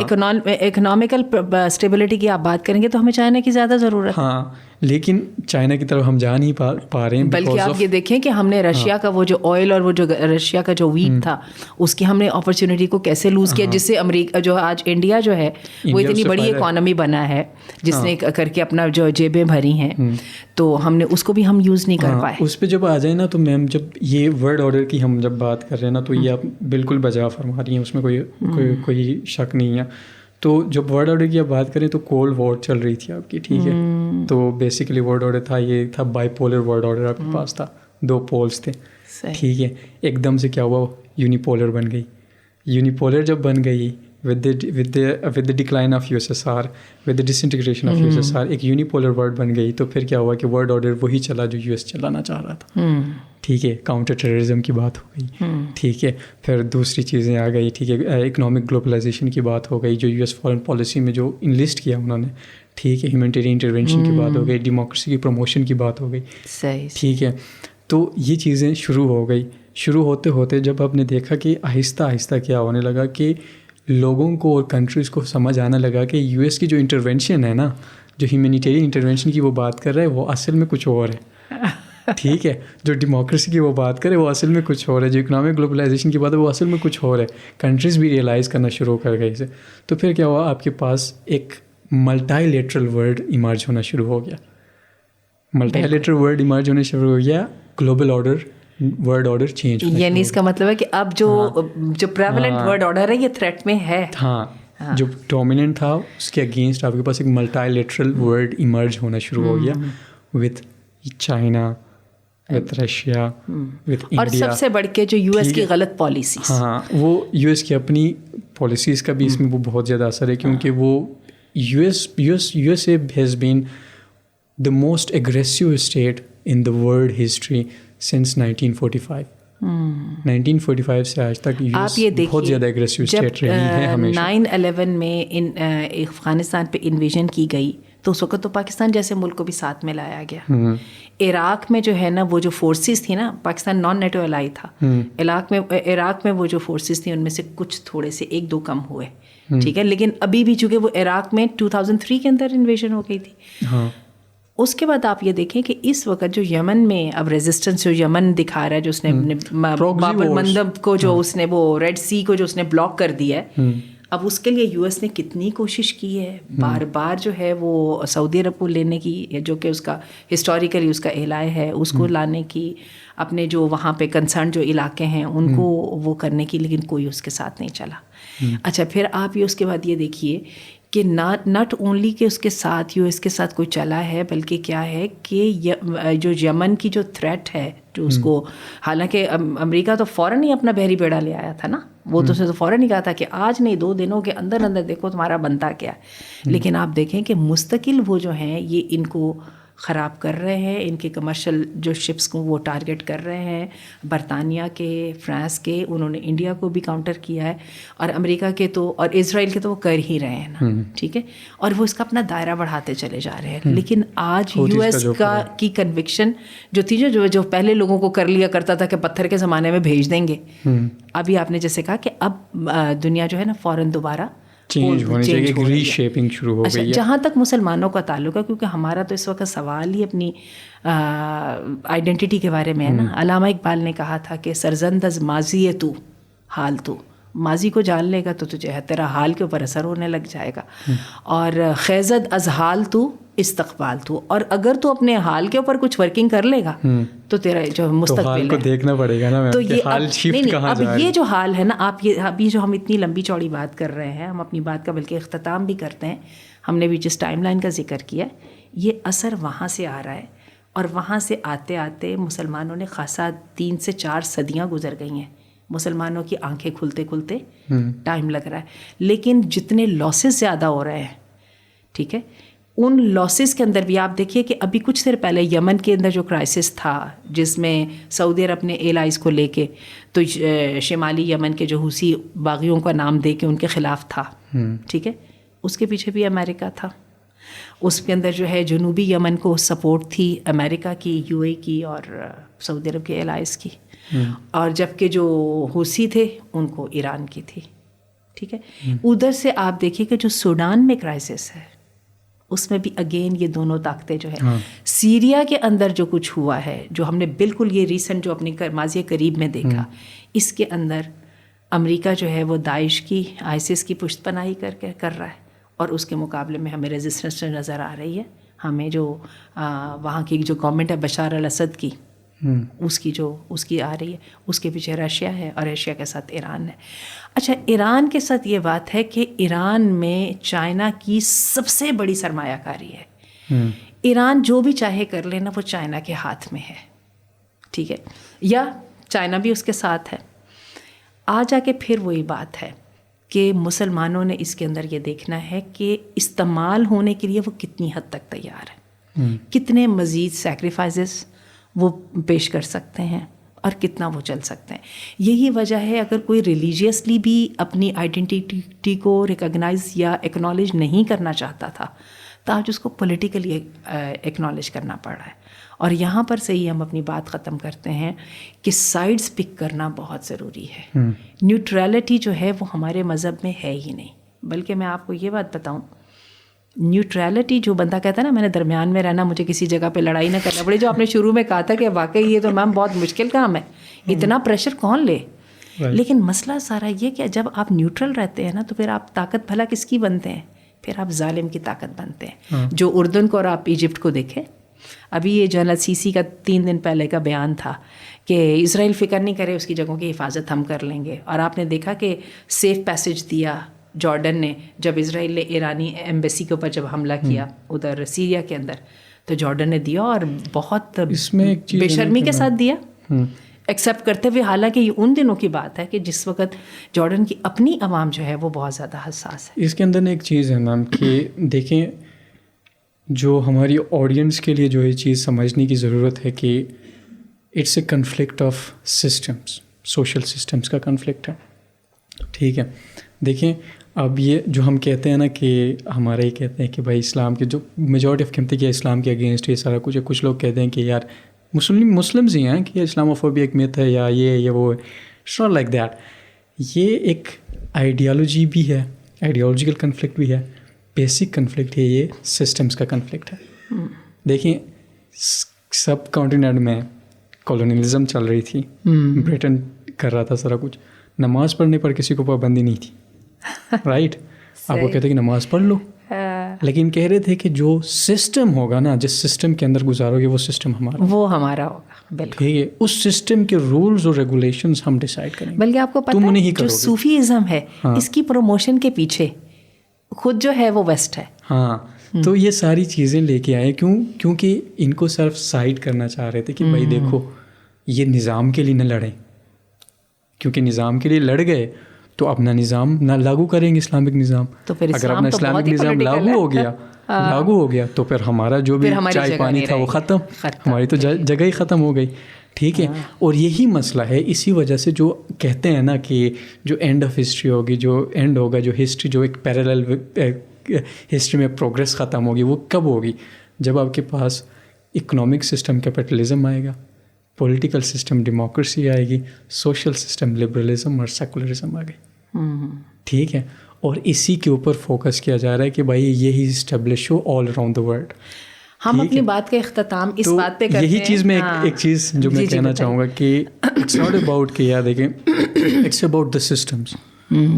اکنامیکل اسٹیبلٹی کی آپ بات کریں گے تو ہمیں چائنا کی زیادہ ضرورت ہے. ہاں, لیکن چائنا کی طرف ہم جا نہیں پا رہے ہیں. بلکہ آپ یہ دیکھیں کہ ہم نے رشیا کا وہ جو آئل اور وہ جو رشیا کا جو ویٹ تھا اس کی ہم نے اپرچونیٹی کو کیسے لوز کیا, جس سے امریکہ جو آج انڈیا جو ہے وہ اتنی بڑی اکانومی بنا ہے جس نے کر کے اپنا جو جیبیں بھری ہیں, تو ہم نے اس کو بھی ہم یوز نہیں کر پائے. اس پہ جب آ جائیں نا تو میم جب یہ ورلڈ آرڈر کی ہم جب بات کر رہے ہیں نا تو یہ آپ بالکل بجا فرما رہی ہیں, اس میں کوئی شک نہیں ہے. تو جب ورلڈ آرڈر کی آپ بات کریں تو کولڈ وار چل رہی تھی آپ کی. ٹھیک ہے, تو بیسیکلی ورلڈ آرڈر تھا, یہ تھا بائی پولر ورلڈ آرڈر آپ کے پاس تھا, 2 پولز تھے. ٹھیک ہے, ایک دم سے کیا ہوا, یونیپولر بن گئی. یونیپولر جب بن گئی with the decline of USSR, with the disintegration of USSR, ایک یونیپولر ورلڈ بن گئی. تو پھر کیا ہوا کہ ورلڈ آرڈر وہی چلا جو US چلانا چاہ رہا تھا. ٹھیک ہے, کاؤنٹر ٹیررزم کی بات ہو گئی. ٹھیک ہے, پھر دوسری چیزیں آ گئی. ٹھیک ہے, اکنامک گلوبلائزیشن کی بات ہو گئی جو US فارن پالیسی میں جو انلسٹ کیا انہوں نے. ٹھیک ہے, ہیومینٹیرین انٹرونشن کی بات ہو گئی, ڈیموکریسی کی پروموشن کی بات ہو گئی. ٹھیک ہے, تو یہ چیزیں شروع ہو گئی. شروع ہوتے ہوتے جب آپ نے دیکھا کہ آہستہ آہستہ کیا ہونے لگا کہ لوگوں کو اور کنٹریز کو سمجھ آنے لگا کہ US کی جو انٹرونشن ہے نا, جو ہیومینیٹیرین انٹرونشن کی وہ بات کر رہا ہے, وہ اصل میں کچھ اور ہے. ٹھیک ہے, جو ڈیموکریسی کی وہ بات کرے وہ اصل میں کچھ اور ہے, جو اکنامک گلوبلائزیشن کی بات ہے وہ اصل میں کچھ اور ہے. کنٹریز بھی ریئلائز کرنا شروع کر گئی اسے. تو پھر کیا ہوا, آپ کے پاس ایک ملٹائی لیٹرل ورلڈ ایمرج ہونا شروع ہو گیا. ملٹائی لیٹرل ورلڈ ایمرج ہونا شروع ہو گیا, global order world order change. یعنی اس کا مطلب ہے کہ اب جو پریویلنٹ ورلڈ آرڈر ہے یہ تھریٹ میں ہے. ہاں, جو ڈومیننٹ تھا اس کے اگینسٹ آپ کے پاس ایک ملٹائی لیٹرل ورلڈ ایمرج ہونا شروع ہو گیا, with China, with Russia, with India. اور سب سے بڑھ کے جو US کی غلط پالیسیز. ہاں, وہ US کی اپنی پالیسیز کا بھی اس میں وہ بہت زیادہ اثر ہے, کیونکہ وہ USA has been the most aggressive state in the world history since 1945. 1945 سے آج تک آپ یہ دیکھیے بہت زیادہ اگریسو اسٹیٹ رہی ہے ہمیشہ. 9/11 میں افغانستان پہ انویژن کی گئی تو اس وقت تو پاکستان جیسے ملک کو بھی ساتھ میں لایا گیا. عراق میں جو ہے نا وہ جو فورسز تھی نا, پاکستان نان نیٹو الائی تھا, عراق میں وہ جو فورسز تھیں ان میں سے کچھ تھوڑے سے 1-2 کم ہوئے, ٹھیک ہے, لیکن ابھی بھی چونکہ وہ عراق میں 2003 کے اندر انویژن ہو گئی تھی. اس کے بعد آپ یہ دیکھیں کہ اس وقت جو یمن میں اب ریزسٹنس جو یمن دکھا رہا ہے, جو اس نے باب المندب کو جو اس نے وہ ریڈ سی کو جو اس نے بلاک کر دیا ہے, اب اس کے لیے یو ایس نے کتنی کوشش کی ہے بار بار جو ہے وہ سعودی عرب کو لینے کی, جو کہ اس کا ہسٹوریکلی اس کا الہ ہے, اس کو لانے کی, اپنے جو وہاں پہ کنسرن جو علاقے ہیں ان کو وہ کرنے کی, لیکن کوئی اس کے ساتھ نہیں چلا. اچھا پھر آپ یہ اس کے بعد یہ دیکھیے کہ ناٹ اونلی کہ اس کے ساتھ یو ایس کے ساتھ کوئی چلا ہے, بلکہ کیا ہے کہ جو یمن کی جو تھریٹ ہے جو اس کو, حالانکہ امریکہ تو فوراً ہی اپنا بحری بیڑا لے آیا تھا نا, وہ تو اس نے تو فوراً ہی کہا تھا کہ آج نہیں 2 دنوں کے اندر دیکھو تمہارا بنتا کیا ہے. لیکن آپ دیکھیں کہ مستقل وہ جو ہیں یہ ان کو خراب کر رہے ہیں, ان کے کمرشل جو شپس کو وہ ٹارگٹ کر رہے ہیں, برطانیہ کے, فرانس کے, انہوں نے انڈیا کو بھی کاؤنٹر کیا ہے, اور امریکہ کے تو اور اسرائیل کے تو وہ کر ہی رہے ہیں نا, ٹھیک ہے, اور وہ اس کا اپنا دائرہ بڑھاتے چلے جا رہے ہیں. لیکن آج یو ایس کی کنوکشن جو تھی جو پہلے لوگوں کو کر لیا کرتا تھا کہ پتھر کے زمانے میں بھیج دیں گے, ابھی آپ نے جیسے کہا کہ اب دنیا جو ہے نا فوراً دوبارہ چینج ہونی چاہیے, ایک ری شیپنگ شروع ہو گئی ہے. جہاں تک مسلمانوں کا تعلق ہے, کیونکہ ہمارا تو اس وقت سوال ہی اپنی آئیڈینٹی کے بارے میں ہے نا. علامہ اقبال نے کہا تھا کہ سرزند از ماضی تو حال تو, ماضی کو جان لے گا تو تجھے تیرا حال کے اوپر اثر ہونے لگ جائے گا, اور خیزد از حال تو استقبال تو, اور اگر تو اپنے حال کے اوپر کچھ ورکنگ کر لے گا تو تیرا جو مستقبل کو دیکھنا پڑے گا نا, تو یہ حال شفٹ کہاں جا رہا ہے. اب یہ جو حال ہے نا, آپ یہ ابھی جو ہم اتنی لمبی چوڑی بات کر رہے ہیں, ہم اپنی بات کا بلکہ اختتام بھی کرتے ہیں, ہم نے بھی جس ٹائم لائن کا ذکر کیا یہ اثر وہاں سے آ رہا ہے, اور وہاں سے آتے آتے مسلمانوں نے خاصا 3 سے 4 صدیاں گزر گئی ہیں, مسلمانوں کی آنکھیں کھلتے کھلتے ٹائم لگ رہا ہے. لیکن جتنے لاسز زیادہ ہو رہے ہیں, ٹھیک ہے, ان لاسز کے اندر بھی آپ دیکھیے کہ ابھی کچھ دیر پہلے یمن کے اندر جو کرائسس تھا, جس میں سعودی عرب نے ایلائز کو لے کے تو شمالی یمن کے جو حوثی باغیوں کا نام دے کے ان کے خلاف تھا, ٹھیک ہے, اس کے پیچھے بھی امریکہ تھا. اس کے اندر جو ہے جنوبی یمن کو سپورٹ تھی امریکہ کی, یو اے کی اور سعودی عرب کے ایلائز کی, اور جبکہ جو حوثی تھے ان کو ایران کی تھی, ٹھیک ہے. ادھر سے آپ دیکھیے کہ جو سوڈان میں کرائسس ہے اس میں بھی اگین یہ دونوں طاقتیں جو ہے, سیریا کے اندر جو کچھ ہوا ہے, جو ہم نے بالکل یہ ریسنٹ جو اپنی ماضی قریب میں دیکھا, اس کے اندر امریکہ جو ہے وہ داعش کی, آئیسس کی پشت پناہی کر رہا ہے, اور اس کے مقابلے میں ہمیں ریزسٹنس نظر آ رہی ہے. ہمیں جو وہاں کی جو گورنمنٹ ہے بشار الاسد کی, اس کی آ رہی ہے, اس کے پیچھے رشیا ہے, اور رشیا کے ساتھ ایران ہے. اچھا, ایران کے ساتھ یہ بات ہے کہ ایران میں چائنا کی سب سے بڑی سرمایہ کاری ہے. ایران جو بھی چاہے کر لینا وہ چائنا کے ہاتھ میں ہے, ٹھیک ہے, یا چائنا بھی اس کے ساتھ ہے. آ جا کے پھر وہی بات ہے کہ مسلمانوں نے اس کے اندر یہ دیکھنا ہے کہ استعمال ہونے کے لیے وہ کتنی حد تک تیار ہے, کتنے مزید سیکریفائزز وہ پیش کر سکتے ہیں, اور کتنا وہ چل سکتے ہیں. یہی وجہ ہے اگر کوئی ریلیجیسلی بھی اپنی آئیڈینٹی کو ریکگنائز یا ایکنالج نہیں کرنا چاہتا تھا, تو آج اس کو پولیٹیکلی ایکنالج کرنا پڑ رہا ہے. اور یہاں پر سے ہی ہم اپنی بات ختم کرتے ہیں کہ سائڈز پک کرنا بہت ضروری ہے. نیوٹرلٹی جو ہے وہ ہمارے مذہب میں ہے ہی نہیں. بلکہ میں آپ کو یہ بات بتاؤں, نیوٹرلٹی جو بندہ کہتا ہے نا میں نے درمیان میں رہنا, مجھے کسی جگہ پہ لڑائی نہ کرنا پڑے, جو آپ نے شروع میں کہا تھا کہ واقعی یہ تو میم بہت مشکل کام ہے, اتنا پریشر کون لے. لیکن مسئلہ سارا یہ کہ جب آپ نیوٹرل رہتے ہیں نا تو پھر آپ طاقت بھلا کس کی بنتے ہیں, پھر آپ ظالم کی طاقت بنتے ہیں. جو اردن کو اور آپ ایجپٹ کو دیکھیں, ابھی یہ جنرل سیسی کا 3 دن پہلے کا بیان تھا کہ اسرائیل فکر نہیں کرے, اس کی جگہوں کی حفاظت ہم کر لیں گے. اور آپ نے دیکھا کہ سیف پیسج دیا جارڈن نے, جب اسرائیل نے ایرانی ایمبیسی کے اوپر جب حملہ کیا ادھر سیریا کے اندر, تو جارڈن نے دیا, اور بہت بے شرمی کے ساتھ دیا, ایکسیپٹ کرتے ہوئے. حالانکہ یہ ان دنوں کی بات ہے کہ جس وقت جارڈن کی اپنی عوام جو ہے وہ بہت زیادہ حساس ہے. اس کے اندر ایک چیز ہے میم کہ دیکھیں جو ہماری آڈینس کے لیے جو یہ چیز سمجھنے کی ضرورت ہے کہ it's a conflict of systems, social systems کا کنفلکٹ ہے. ٹھیک ہے، دیکھیں اب یہ جو ہم کہتے ہیں نا کہ ہمارا یہ کہتے ہیں کہ بھائی اسلام کے جو میجورٹی آف کہتے ہیں کہ اسلام کے اگینسٹ یہ سارا کچھ ہے. کچھ لوگ کہتے ہیں کہ یار مسلمز ہی ہیں کہ اسلاموفوبیا ایک میتھ ہے یا یہ وہ ہے. It's not like that. یہ ایک آئیڈیالوجی بھی ہے، آئیڈیالوجیکل کنفلکٹ بھی ہے. بیسک کنفلکٹ ہے یہ سسٹمس کا کنفلکٹ ہے. دیکھیں سب کانٹیننٹ میں کالونیلزم چل رہی تھی، برٹن کر رہا تھا سارا کچھ. نماز پڑھنے پر کسی کو پابندی نہیں تھی، رائٹ. آپ کو کہتے ہیں کہ نماز پڑھ لو، لیکن کہہ رہے تھے کہ جو سسٹم ہوگا نا، جس سسٹم کے اندر گزارو گے وہ سسٹم ہمارا ہوگا. بالکل ٹھیک ہے، اس سسٹم کے رولز اور ریگولیشنز ہم ڈیسائیڈ کریں گے. بلکہ آپ کو پتہ ہے جو صوفیزم ہے اس کی پروموشن کے پیچھے خود جو ہے وہ ویسٹ ہے. ہاں، تو یہ ساری چیزیں لے کے آئے کیونکہ ان کو صرف سائڈ کرنا چاہ رہے تھے کہ بھائی دیکھو یہ نظام کے لیے نہ لڑیں، کیونکہ نظام کے لیے لڑ گئے تو اپنا نظام نہ لاگو کریں گے، اسلامک نظام. اگر اپنا اسلامک نظام لاگو ہو گیا تو پھر ہمارا جو بھی چائے پانی تھا وہ ختم، ہماری تو جگہ ہی ختم ہو گئی. ٹھیک ہے، اور یہی مسئلہ ہے. اسی وجہ سے جو کہتے ہیں نا کہ جو اینڈ آف ہسٹری ہوگی، جو اینڈ ہوگا، جو ہسٹری جو ایک پیرالل ہسٹری میں پروگریس ختم ہوگی، وہ کب ہوگی؟ جب آپ کے پاس اکنامک سسٹم کیپٹلزم آئے گا، پولیٹیکل سسٹم ڈیموکریسی آئے گی، سوشل سسٹم لبرلزم اور سیکولرزم آ گئی. ٹھیک ہے، اور اسی کے اوپر فوکس کیا جا رہا ہے کہ بھائی یہی establish who all around the world. ہم اپنی بات کا اختتام اس بات پہ کرتے ہیں. یہی چیز میں ایک چیز جو میں کہنا چاہوں گا کہ اٹس ناٹ اباؤٹ کہ یار دیکھیں اٹس اباؤٹ دا سسٹمس.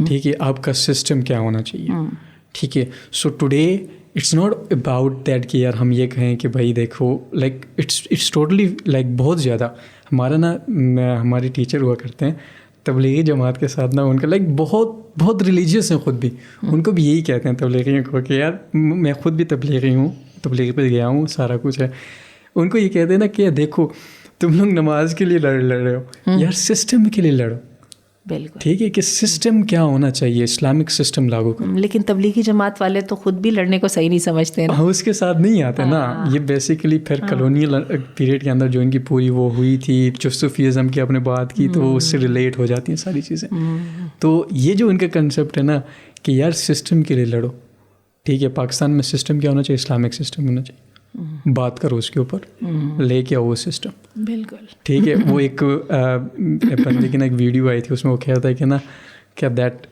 ٹھیک ہے، آپ کا سسٹم کیا ہونا چاہیے. ٹھیک ہے، so today it's not about that کہ یار ہم یہ کہیں کہ بھائی دیکھو لائک اٹس ٹوٹلی لائک بہت زیادہ ہمارا نا ہمارے ٹیچر ہوا کرتے ہیں تبلیغی جماعت کے ساتھ نا، ان کا لائک بہت ریلیجیس ہیں خود بھی. ان کو بھی یہی کہتے ہیں تبلیغیوں کو کہ یار میں خود بھی تبلیغی ہوں، تبلیغ پہ گیا ہوں، سارا کچھ ہے. ان کو یہ کہتے ہیں نا کہ دیکھو تم لوگ نماز کے لیے لڑ رہے ہو، یار سسٹم کے لیے لڑو. بالکل ٹھیک ہے، کہ سسٹم کیا ہونا چاہیے، اسلامک سسٹم لاگو کرو. لیکن تبلیغی جماعت والے تو خود بھی لڑنے کو صحیح نہیں سمجھتے نا، اس کے ساتھ نہیں آتے نا. یہ بیسیکلی پھر کالونیل پیریڈ کے اندر جو ان کی پوری وہ ہوئی تھی، جو صوفیزم کی آپ نے بات کی تو وہ اس سے ریلیٹ ہو جاتی ہیں ساری چیزیں. تو یہ جو ان کا کنسیپٹ ہے نا کہ یار سسٹم کے لیے لڑو. ٹھیک ہے، پاکستان میں سسٹم کیا ہونا چاہیے، اسلامک سسٹم ہونا چاہیے. بات کرو اس کے اوپر، لے کے آؤ وہ سسٹم. بالکل ٹھیک ہے. وہ ایک بندے کی نا ایک ویڈیو آئی تھی، اس میں وہ کہتا ہے کہ نا کیا دیٹ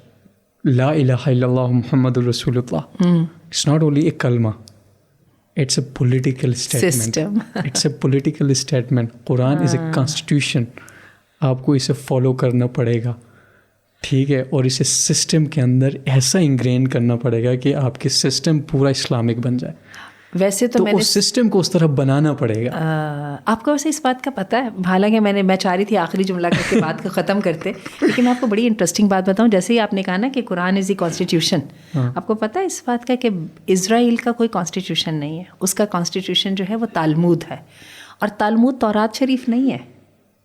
لا الہ الا اللہ محمد الرسول اللہ اٹس ناٹ اونلی اے کلمہ، it's a political statement. It's a political statement. Quran is a constitution, آپ کو اسے فالو کرنا پڑے گا. ٹھیک ہے، اور اسے سسٹم کے اندر ایسا انگرین کرنا پڑے گا کہ آپ کے سسٹم پورا اسلامک بن جائے. ویسے تو اس سسٹم کو اس طرح بنانا پڑے گا. آپ کو ویسے اس بات کا پتہ ہے، حالانکہ میں چاہ رہی تھی آخری جملہ کر کے بات کو ختم کرتے، لیکن آپ کو بڑی انٹرسٹنگ بات بتاؤں. جیسے ہی آپ نے کہا نا کہ قرآن از دی کانسٹیٹیوشن، آپ کو پتہ ہے اس بات کا کہ اسرائیل کا کوئی کانسٹیٹیوشن نہیں ہے. اس کا کانسٹیٹیوشن جو ہے وہ تالمود ہے، اور تالمود تورات شریف نہیں ہے.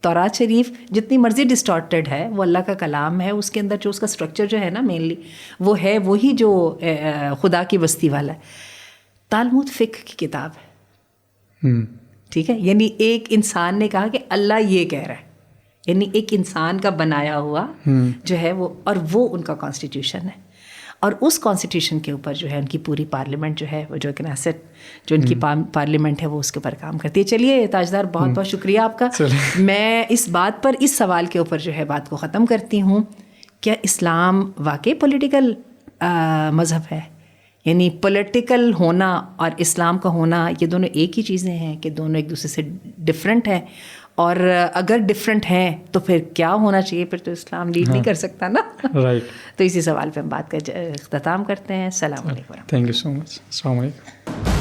تورات شریف جتنی مرضی ڈسٹارٹیڈ ہے، وہ اللہ کا کلام ہے. اس کے اندر جو اس کا اسٹرکچر جو ہے نا مینلی وہ ہے وہی جو خدا کی بستی والا ہے. تالمود فقہ کی کتاب ہے. ٹھیک ہے، یعنی ایک انسان نے کہا کہ اللہ یہ کہہ رہا ہے، یعنی ایک انسان کا بنایا ہوا جو ہے وہ، اور وہ ان کا کانسٹیٹیوشن ہے. اور اس کانسٹیٹیوشن کے اوپر جو ہے ان کی پوری پارلیمنٹ جو ہے وہ جو کنیسٹ جو ان کی پارلیمنٹ ہے وہ اس کے اوپر کام کرتی ہے. چلیے تاجدار، بہت بہت شکریہ آپ کا. میں اس بات پر، اس سوال کے اوپر جو ہے بات کو ختم کرتی ہوں. کیا اسلام واقعی پولیٹیکل مذہب ہے؟ یعنی پولیٹیکل ہونا اور اسلام کا ہونا یہ دونوں ایک ہی چیزیں ہیں کہ دونوں ایک دوسرے سے ڈفرینٹ ہیں؟ اور اگر ڈفرینٹ ہیں تو پھر کیا ہونا چاہیے؟ پھر تو اسلام لیڈ نہیں کر سکتا نا. رائٹ. تو اسی سوال پہ ہم بات کا اختتام کرتے ہیں. السلام علیکم. تھینک یو سو مچ. السلام علیکم.